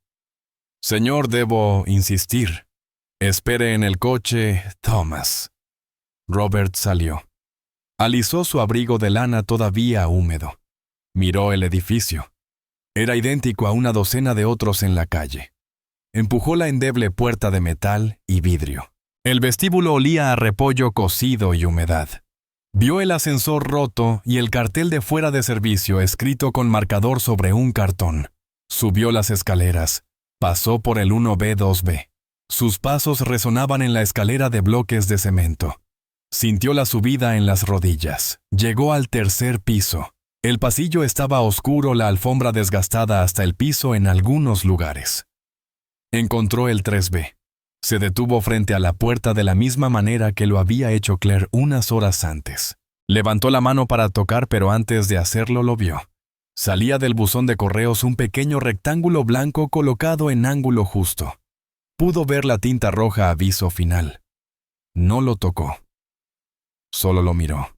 «Señor, debo insistir. Espere en el coche, Thomas». Robert salió. Alisó su abrigo de lana todavía húmedo. Miró el edificio. Era idéntico a una docena de otros en la calle. Empujó la endeble puerta de metal y vidrio. El vestíbulo olía a repollo cocido y humedad. Vio el ascensor roto y el cartel de fuera de servicio escrito con marcador sobre un cartón. Subió las escaleras. Pasó por el 1B-2B. Sus pasos resonaban en la escalera de bloques de cemento. Sintió la subida en las rodillas. Llegó al 3er piso. El pasillo estaba oscuro, la alfombra desgastada hasta el piso en algunos lugares. Encontró el 3B. Se detuvo frente a la puerta de la misma manera que lo había hecho Claire unas horas antes. Levantó la mano para tocar, pero antes de hacerlo lo vio. Salía del buzón de correos un pequeño rectángulo blanco colocado en ángulo justo. Pudo ver la tinta roja aviso final. No lo tocó. Solo lo miró.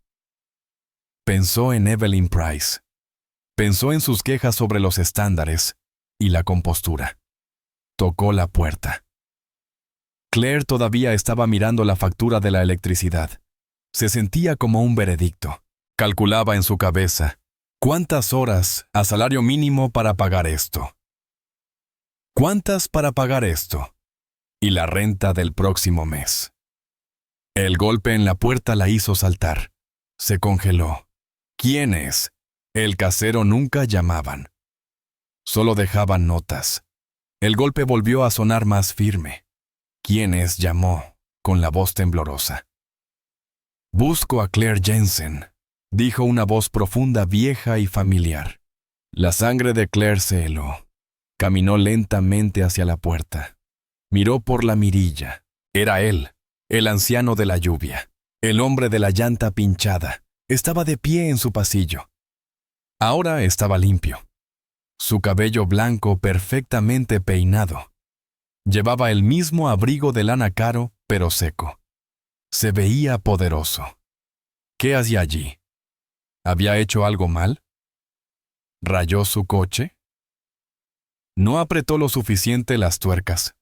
Pensó en Evelyn Price. Pensó en sus quejas sobre los estándares y la compostura. Tocó la puerta. Claire todavía estaba mirando la factura de la electricidad. Se sentía como un veredicto. Calculaba en su cabeza, ¿cuántas horas a salario mínimo para pagar esto? ¿Cuántas para pagar esto? Y la renta del próximo mes. El golpe en la puerta la hizo saltar. Se congeló. ¿Quién es? El casero nunca llamaban. Solo dejaban notas. El golpe volvió a sonar más firme. ¿Quién es? Llamó, con la voz temblorosa. «Busco a Claire Jensen», dijo una voz profunda, vieja y familiar. La sangre de Claire se heló. Caminó lentamente hacia la puerta. Miró por la mirilla. Era él, el anciano de la lluvia, el hombre de la llanta pinchada. Estaba de pie en su pasillo. Ahora estaba limpio. Su cabello blanco perfectamente peinado. Llevaba el mismo abrigo de lana caro, pero seco. Se veía poderoso. ¿Qué hacía allí? ¿Había hecho algo mal? ¿Rayó su coche? No apretó lo suficiente las tuercas.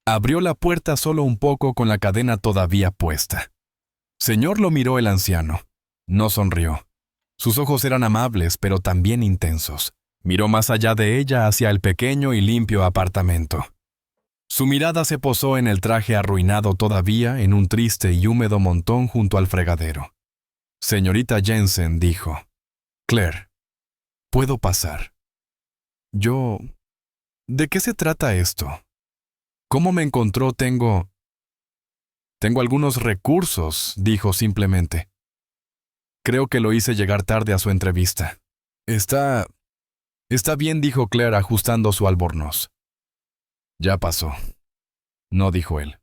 Abrió la puerta solo un poco con la cadena todavía puesta. Señor, lo miró el anciano. No sonrió. Sus ojos eran amables, pero también intensos. Miró más allá de ella hacia el pequeño y limpio apartamento. Su mirada se posó en el traje arruinado todavía en un triste y húmedo montón junto al fregadero. Señorita Jensen dijo, «Claire, ¿puedo pasar?» Yo... ¿De qué se trata esto? ¿Cómo me encontró? Tengo algunos recursos, dijo simplemente. Creo que lo hice llegar tarde a su entrevista. Está bien, dijo Claire ajustando su albornoz. Ya pasó. No, dijo él.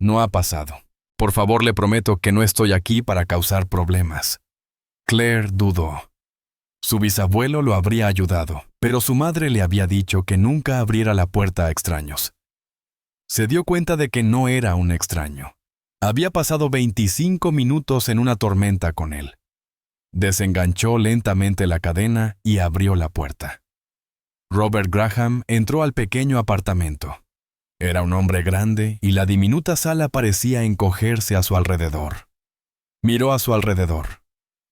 No ha pasado. Por favor, le prometo que no estoy aquí para causar problemas. Claire dudó. Su bisabuelo lo habría ayudado, pero su madre le había dicho que nunca abriera la puerta a extraños. Se dio cuenta de que no era un extraño. Había pasado 25 minutos en una tormenta con él. Desenganchó lentamente la cadena y abrió la puerta. Robert Graham entró al pequeño apartamento. Era un hombre grande y la diminuta sala parecía encogerse a su alrededor. Miró a su alrededor.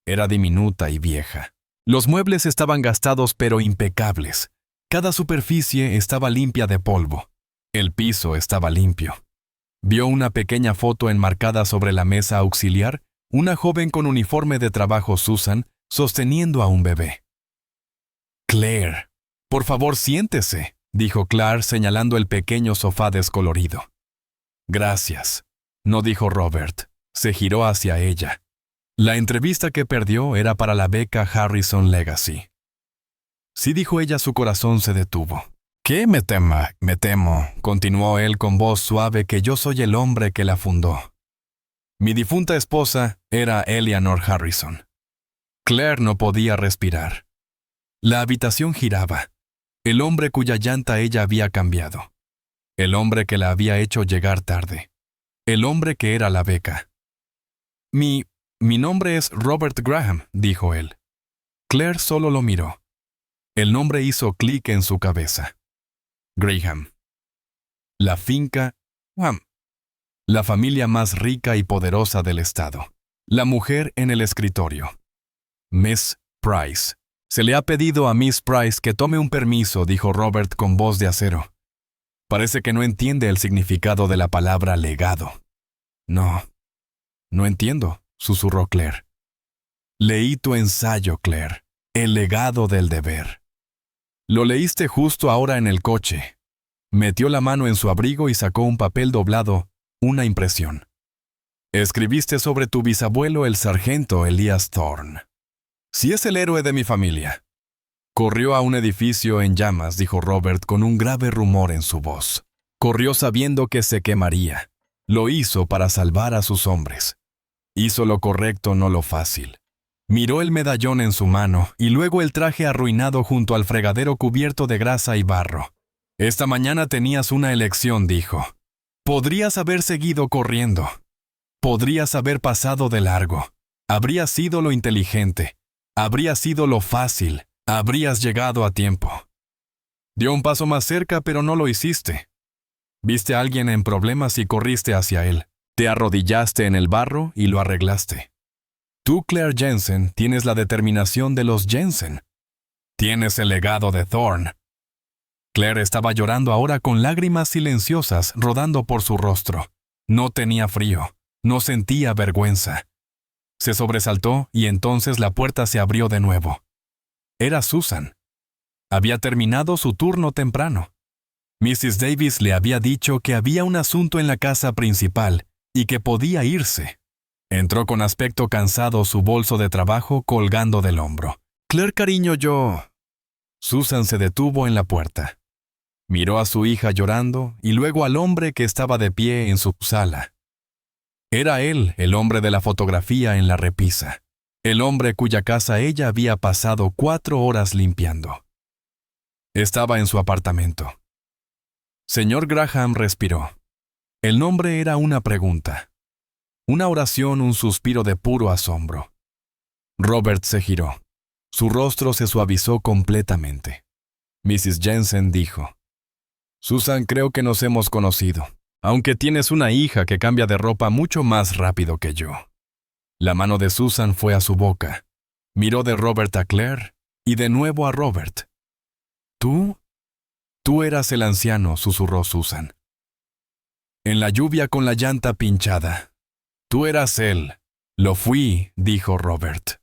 Era diminuta y vieja. Los muebles estaban gastados pero impecables. Cada superficie estaba limpia de polvo. El piso estaba limpio. Vio una pequeña foto enmarcada sobre la mesa auxiliar, una joven con uniforme de trabajo Susan, sosteniendo a un bebé. «Claire, por favor siéntese», dijo Claire señalando el pequeño sofá descolorido. «Gracias», no dijo Robert. Se giró hacia ella. La entrevista que perdió era para la beca Harrison Legacy. Sí, dijo ella, su corazón se detuvo. «¿Qué me temo», continuó él con voz suave, «que yo soy el hombre que la fundó. Mi difunta esposa era Eleanor Harrison». Claire no podía respirar. La habitación giraba. El hombre cuya llanta ella había cambiado. El hombre que la había hecho llegar tarde. El hombre que era la beca. Mi nombre es Robert Graham», dijo él. Claire solo lo miró. El nombre hizo clic en su cabeza. Graham. La finca, la familia más rica y poderosa del estado. La mujer en el escritorio. Miss Price. «Se le ha pedido a Miss Price que tome un permiso», dijo Robert con voz de acero. Parece que no entiende el significado de la palabra legado. No entiendo», susurró Claire. «Leí tu ensayo, Claire. El legado del deber. Lo leíste justo ahora en el coche». Metió la mano en su abrigo y sacó un papel doblado, una impresión. «Escribiste sobre tu bisabuelo, el sargento Elias Thorne. Si es el héroe de mi familia». Corrió a un edificio en llamas, dijo Robert con un grave rumor en su voz. Corrió sabiendo que se quemaría. Lo hizo para salvar a sus hombres. Hizo lo correcto, no lo fácil. Miró el medallón en su mano y luego el traje arruinado junto al fregadero cubierto de grasa y barro. «Esta mañana tenías una elección», dijo. «Podrías haber seguido corriendo. Podrías haber pasado de largo. Habría sido lo inteligente. Habría sido lo fácil. Habrías llegado a tiempo. Dio un paso más cerca, pero no lo hiciste. Viste a alguien en problemas y corriste hacia él. Te arrodillaste en el barro y lo arreglaste. Tú, Claire Jensen, tienes la determinación de los Jensen. Tienes el legado de Thorne». Claire estaba llorando ahora con lágrimas silenciosas rodando por su rostro. No tenía frío. No sentía vergüenza. Se sobresaltó y entonces la puerta se abrió de nuevo. Era Susan. Había terminado su turno temprano. Mrs. Davis le había dicho que había un asunto en la casa principal y que podía irse. Entró con aspecto cansado, su bolso de trabajo colgando del hombro. «Claire, cariño, yo...» Susan se detuvo en la puerta. Miró a su hija llorando y luego al hombre que estaba de pie en su sala. Era él, el hombre de la fotografía en la repisa, el hombre cuya casa ella había pasado 4 horas limpiando. Estaba en su apartamento. Señor Graham respiró. El nombre era una pregunta. Una oración, un suspiro de puro asombro. Robert se giró. Su rostro se suavizó completamente. Mrs. Jensen dijo: Susan, creo que nos hemos conocido, aunque tienes una hija que cambia de ropa mucho más rápido que yo. La mano de Susan fue a su boca. Miró de Robert a Claire y de nuevo a Robert. ¿Tú? Tú eras el anciano, susurró Susan. En la lluvia con la llanta pinchada. Tú eras él. Lo fui, dijo Robert.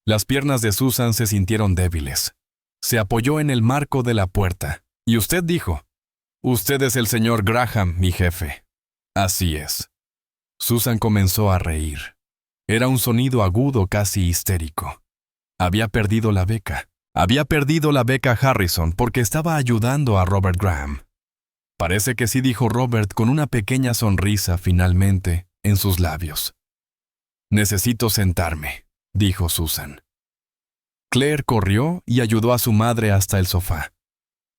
Las piernas de Susan se sintieron débiles. Se apoyó en el marco de la puerta. Y usted dijo: Usted es el señor Graham, mi jefe. Así es. Susan comenzó a reír. Era un sonido agudo, casi histérico. Había perdido la beca. Había perdido la beca Harrison porque estaba ayudando a Robert Graham. Parece que sí, dijo Robert con una pequeña sonrisa finalmente en sus labios. Necesito sentarme, dijo Susan. Claire corrió y ayudó a su madre hasta el sofá.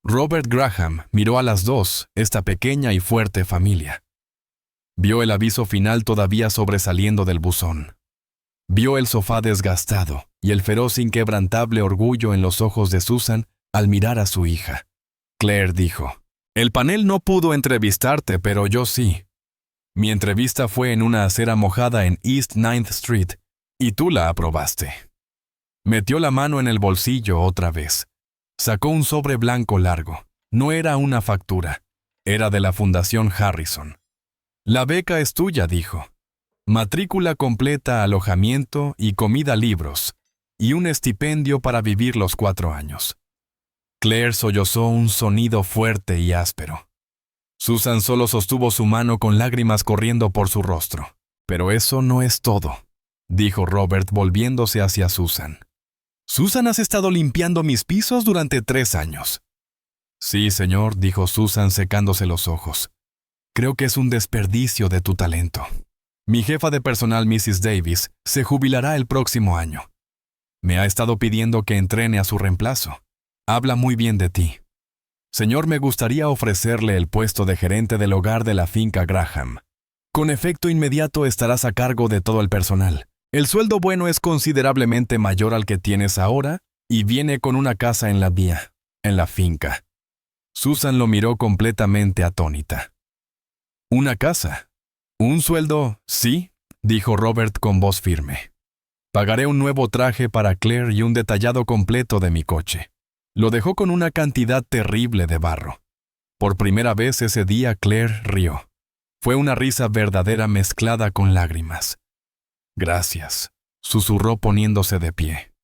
Robert Graham miró a las dos, esta pequeña y fuerte familia. Vio el aviso final todavía sobresaliendo del buzón. Vio el sofá desgastado y el feroz inquebrantable orgullo en los ojos de Susan al mirar a su hija. Claire dijo: El panel no pudo entrevistarte, pero yo sí. Mi entrevista fue en una acera mojada en East 9th Street, y tú la aprobaste. Metió la mano en el bolsillo otra vez. Sacó un sobre blanco largo. No era una factura. Era de la Fundación Harrison. La beca es tuya, dijo. Matrícula completa, alojamiento y comida, libros, y un estipendio para vivir los 4 años. Claire sollozó un sonido fuerte y áspero. Susan solo sostuvo su mano con lágrimas corriendo por su rostro. Pero eso no es todo, dijo Robert volviéndose hacia Susan. Susan, has estado limpiando mis pisos durante 3 años. Sí, señor, dijo Susan secándose los ojos. Creo que es un desperdicio de tu talento. Mi jefa de personal, Mrs. Davis, se jubilará el próximo año. Me ha estado pidiendo que entrene a su reemplazo. Habla muy bien de ti. Señor, me gustaría ofrecerle el puesto de gerente del hogar de la finca Graham. Con efecto inmediato estarás a cargo de todo el personal. El sueldo bueno es considerablemente mayor al que tienes ahora y viene con una casa en la vía, en la finca. Susan lo miró completamente atónita. ¿Una casa? ¿Un sueldo? Sí, dijo Robert con voz firme. Pagaré un nuevo traje para Claire y un detallado completo de mi coche. Lo dejó con una cantidad terrible de barro. Por primera vez ese día Claire rió. Fue una risa verdadera mezclada con lágrimas. Gracias, susurró poniéndose de pie.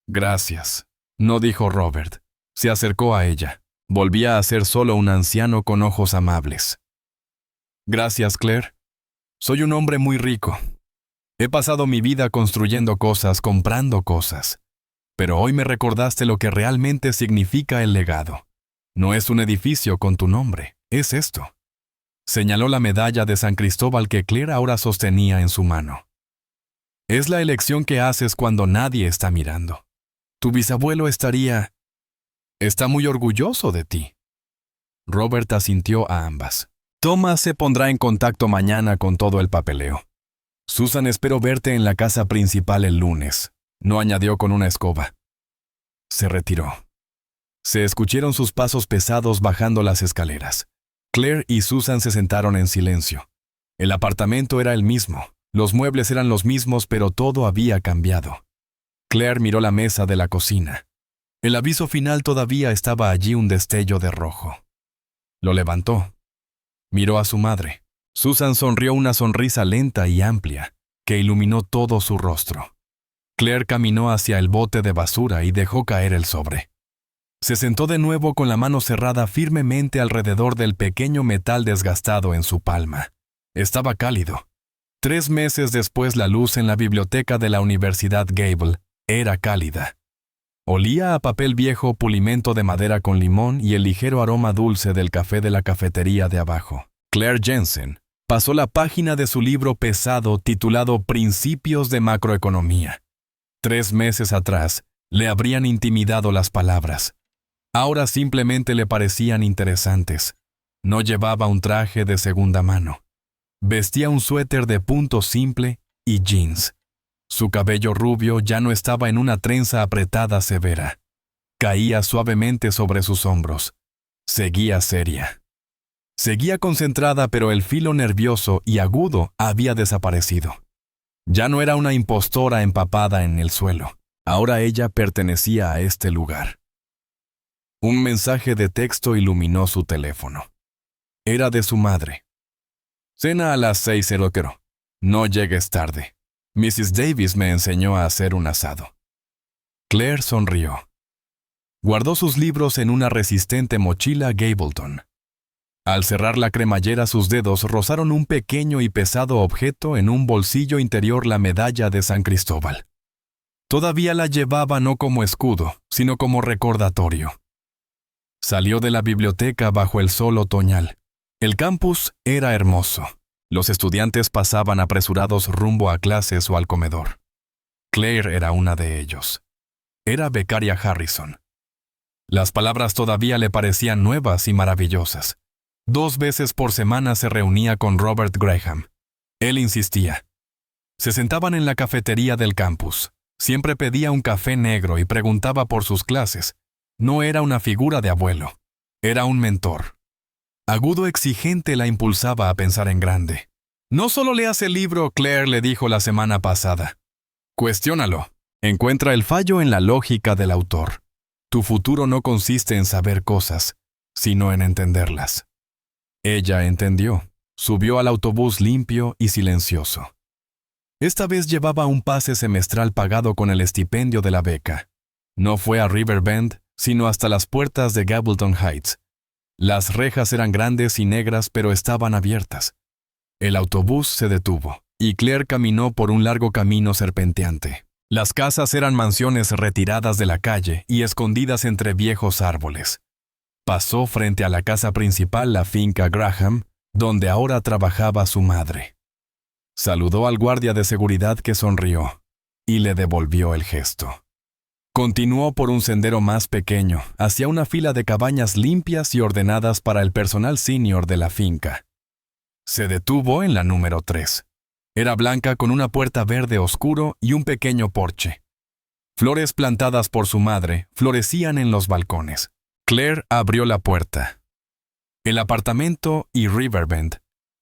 Gracias, no dijo Robert. Se acercó a ella. Volvía a ser solo un anciano con ojos amables. Gracias, Claire. Soy un hombre muy rico. He pasado mi vida construyendo cosas, comprando cosas. Pero hoy me recordaste lo que realmente significa el legado. No es un edificio con tu nombre, es esto. Señaló la medalla de San Cristóbal que Claire ahora sostenía en su mano. Es la elección que haces cuando nadie está mirando. Tu bisabuelo está muy orgulloso de ti. Robert asintió a ambas. Thomas se pondrá en contacto mañana con todo el papeleo. Susan, espero verte en la casa principal el lunes, no añadió con una escoba. Se retiró. Se escucharon sus pasos pesados bajando las escaleras. Claire y Susan se sentaron en silencio. El apartamento era el mismo, los muebles eran los mismos, pero todo había cambiado. Claire miró la mesa de la cocina. El aviso final todavía estaba allí, un destello de rojo. Lo levantó. Miró a su madre. Susan sonrió una sonrisa lenta y amplia, que iluminó todo su rostro. Claire caminó hacia el bote de basura y dejó caer el sobre. Se sentó de nuevo con la mano cerrada firmemente alrededor del pequeño metal desgastado en su palma. Estaba cálido. 3 meses después, la luz en la biblioteca de la Universidad Gable era cálida. Olía a papel viejo, pulimento de madera con limón y el ligero aroma dulce del café de la cafetería de abajo. Claire Jensen pasó la página de su libro pesado titulado Principios de Macroeconomía. 3 meses atrás le habrían intimidado las palabras. Ahora simplemente le parecían interesantes. No llevaba un traje de segunda mano. Vestía un suéter de punto simple y jeans. Su cabello rubio ya no estaba en una trenza apretada severa. Caía suavemente sobre sus hombros. Seguía seria. Seguía concentrada, pero el filo nervioso y agudo había desaparecido. Ya no era una impostora empapada en el suelo. Ahora ella pertenecía a este lugar. Un mensaje de texto iluminó su teléfono. Era de su madre. Cena a las 6:00. No llegues tarde. Mrs. Davis me enseñó a hacer un asado. Claire sonrió. Guardó sus libros en una resistente mochila Gableton. Al cerrar la cremallera, sus dedos rozaron un pequeño y pesado objeto en un bolsillo interior, la medalla de San Cristóbal. Todavía la llevaba no como escudo, sino como recordatorio. Salió de la biblioteca bajo el sol otoñal. El campus era hermoso. Los estudiantes pasaban apresurados rumbo a clases o al comedor. Claire era una de ellos. Era becaria Harrison. Las palabras todavía le parecían nuevas y maravillosas. 2 veces por semana se reunía con Robert Graham. Él insistía. Se sentaban en la cafetería del campus. Siempre pedía un café negro y preguntaba por sus clases. No era una figura de abuelo. Era un mentor. Agudo exigente la impulsaba a pensar en grande. No solo leas el libro, Claire le dijo la semana pasada. Cuestiónalo. Encuentra el fallo en la lógica del autor. Tu futuro no consiste en saber cosas, sino en entenderlas. Ella entendió. Subió al autobús limpio y silencioso. Esta vez llevaba un pase semestral pagado con el estipendio de la beca. No fue a Riverbend, sino hasta las puertas de Gableton Heights. Las rejas eran grandes y negras, pero estaban abiertas. El autobús se detuvo, y Claire caminó por un largo camino serpenteante. Las casas eran mansiones retiradas de la calle y escondidas entre viejos árboles. Pasó frente a la casa principal, la finca Graham, donde ahora trabajaba su madre. Saludó al guardia de seguridad, que sonrió, y le devolvió el gesto. Continuó por un sendero más pequeño, hacia una fila de cabañas limpias y ordenadas para el personal senior de la finca. Se detuvo en la número 3. Era blanca, con una puerta verde oscuro y un pequeño porche. Flores plantadas por su madre florecían en los balcones. Claire abrió la puerta. El apartamento y Riverbend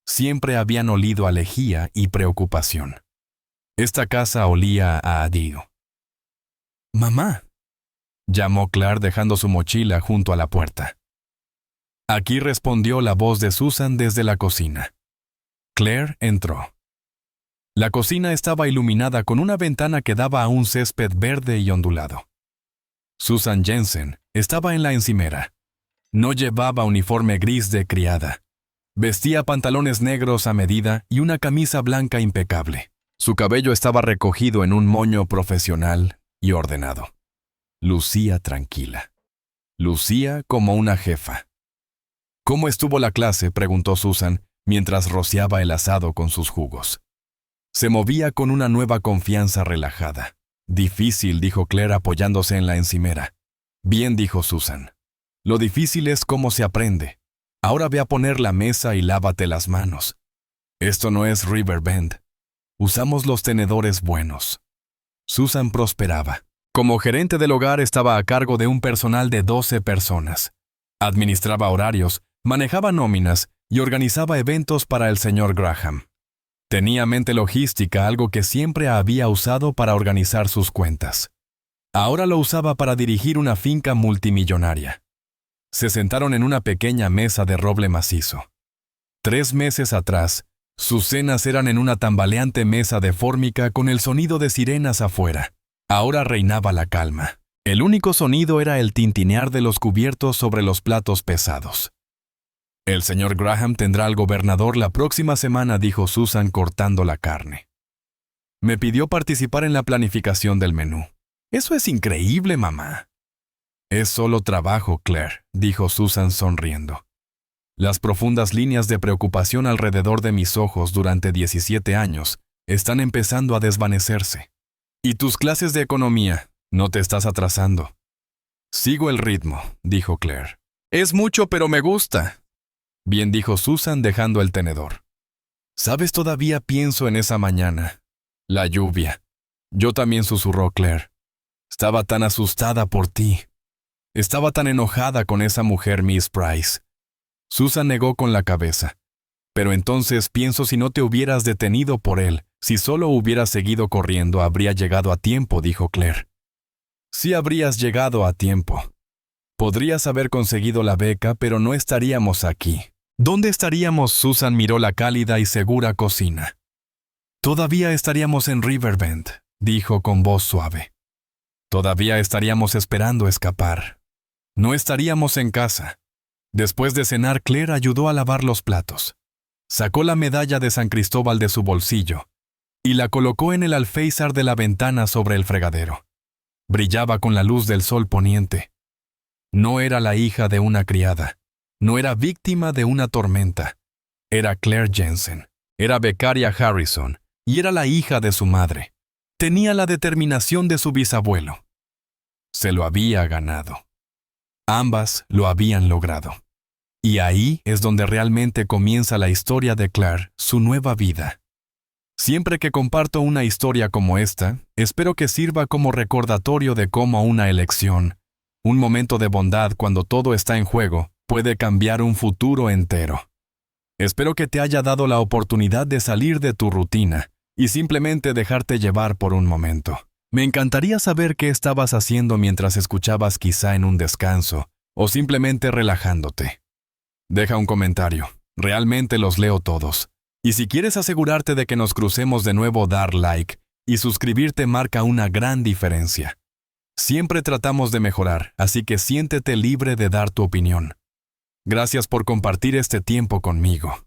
siempre habían olido a lejía y preocupación. Esta casa olía a adío. «Mamá», llamó Claire dejando su mochila junto a la puerta. Aquí respondió la voz de Susan desde la cocina. Claire entró. La cocina estaba iluminada con una ventana que daba a un césped verde y ondulado. Susan Jensen estaba en la encimera. No llevaba uniforme gris de criada. Vestía pantalones negros a medida y una camisa blanca impecable. Su cabello estaba recogido en un moño profesional y ordenado. Lucía tranquila. Lucía como una jefa. «¿Cómo estuvo la clase?», preguntó Susan, mientras rociaba el asado con sus jugos. Se movía con una nueva confianza relajada. «Difícil», dijo Claire apoyándose en la encimera. «Bien», dijo Susan. «Lo difícil es cómo se aprende. Ahora ve a poner la mesa y lávate las manos. Esto no es Riverbend. Usamos los tenedores buenos». Susan prosperaba. Como gerente del hogar estaba a cargo de un personal de 12 personas. Administraba horarios, manejaba nóminas y organizaba eventos para el señor Graham. Tenía mente logística, algo que siempre había usado para organizar sus cuentas. Ahora lo usaba para dirigir una finca multimillonaria. Se sentaron en una pequeña mesa de roble macizo. 3 meses atrás, sus cenas eran en una tambaleante mesa de fórmica con el sonido de sirenas afuera. Ahora reinaba la calma. El único sonido era el tintinear de los cubiertos sobre los platos pesados. «El señor Graham tendrá al gobernador la próxima semana», dijo Susan cortando la carne. «Me pidió participar en la planificación del menú. Eso es increíble, mamá. Es solo trabajo, Claire, dijo Susan sonriendo. Las profundas líneas de preocupación alrededor de mis ojos durante 17 años están empezando a desvanecerse. ¿Y tus clases de economía? No te estás atrasando. Sigo el ritmo, dijo Claire. Es mucho, pero me gusta. Bien, dijo Susan dejando el tenedor. ¿Sabes? Todavía pienso en esa mañana. La lluvia. Yo también, susurró Claire. Estaba tan asustada por ti. Estaba tan enojada con esa mujer, Miss Price. Susan negó con la cabeza. Pero entonces pienso si no te hubieras detenido por él, si solo hubieras seguido corriendo, habría llegado a tiempo, dijo Claire. Sí habrías llegado a tiempo. Podrías haber conseguido la beca, pero no estaríamos aquí. ¿Dónde estaríamos? Susan miró la cálida y segura cocina. Todavía estaríamos en Riverbend, dijo con voz suave. Todavía estaríamos esperando escapar. No estaríamos en casa. Después de cenar, Claire ayudó a lavar los platos. Sacó la medalla de San Cristóbal de su bolsillo y la colocó en el alféizar de la ventana sobre el fregadero. Brillaba con la luz del sol poniente. No era la hija de una criada. No era víctima de una tormenta. Era Claire Jensen. Era becaria Harrison y era la hija de su madre. Tenía la determinación de su bisabuelo. Se lo había ganado. Ambas lo habían logrado. Y ahí es donde realmente comienza la historia de Claire, su nueva vida. Siempre que comparto una historia como esta, espero que sirva como recordatorio de cómo una elección, un momento de bondad cuando todo está en juego, puede cambiar un futuro entero. Espero que te haya dado la oportunidad de salir de tu rutina y simplemente dejarte llevar por un momento. Me encantaría saber qué estabas haciendo mientras escuchabas, quizá en un descanso o simplemente relajándote. Deja un comentario, realmente los leo todos. Y si quieres asegurarte de que nos crucemos de nuevo, dar like y suscribirte marca una gran diferencia. Siempre tratamos de mejorar, así que siéntete libre de dar tu opinión. Gracias por compartir este tiempo conmigo.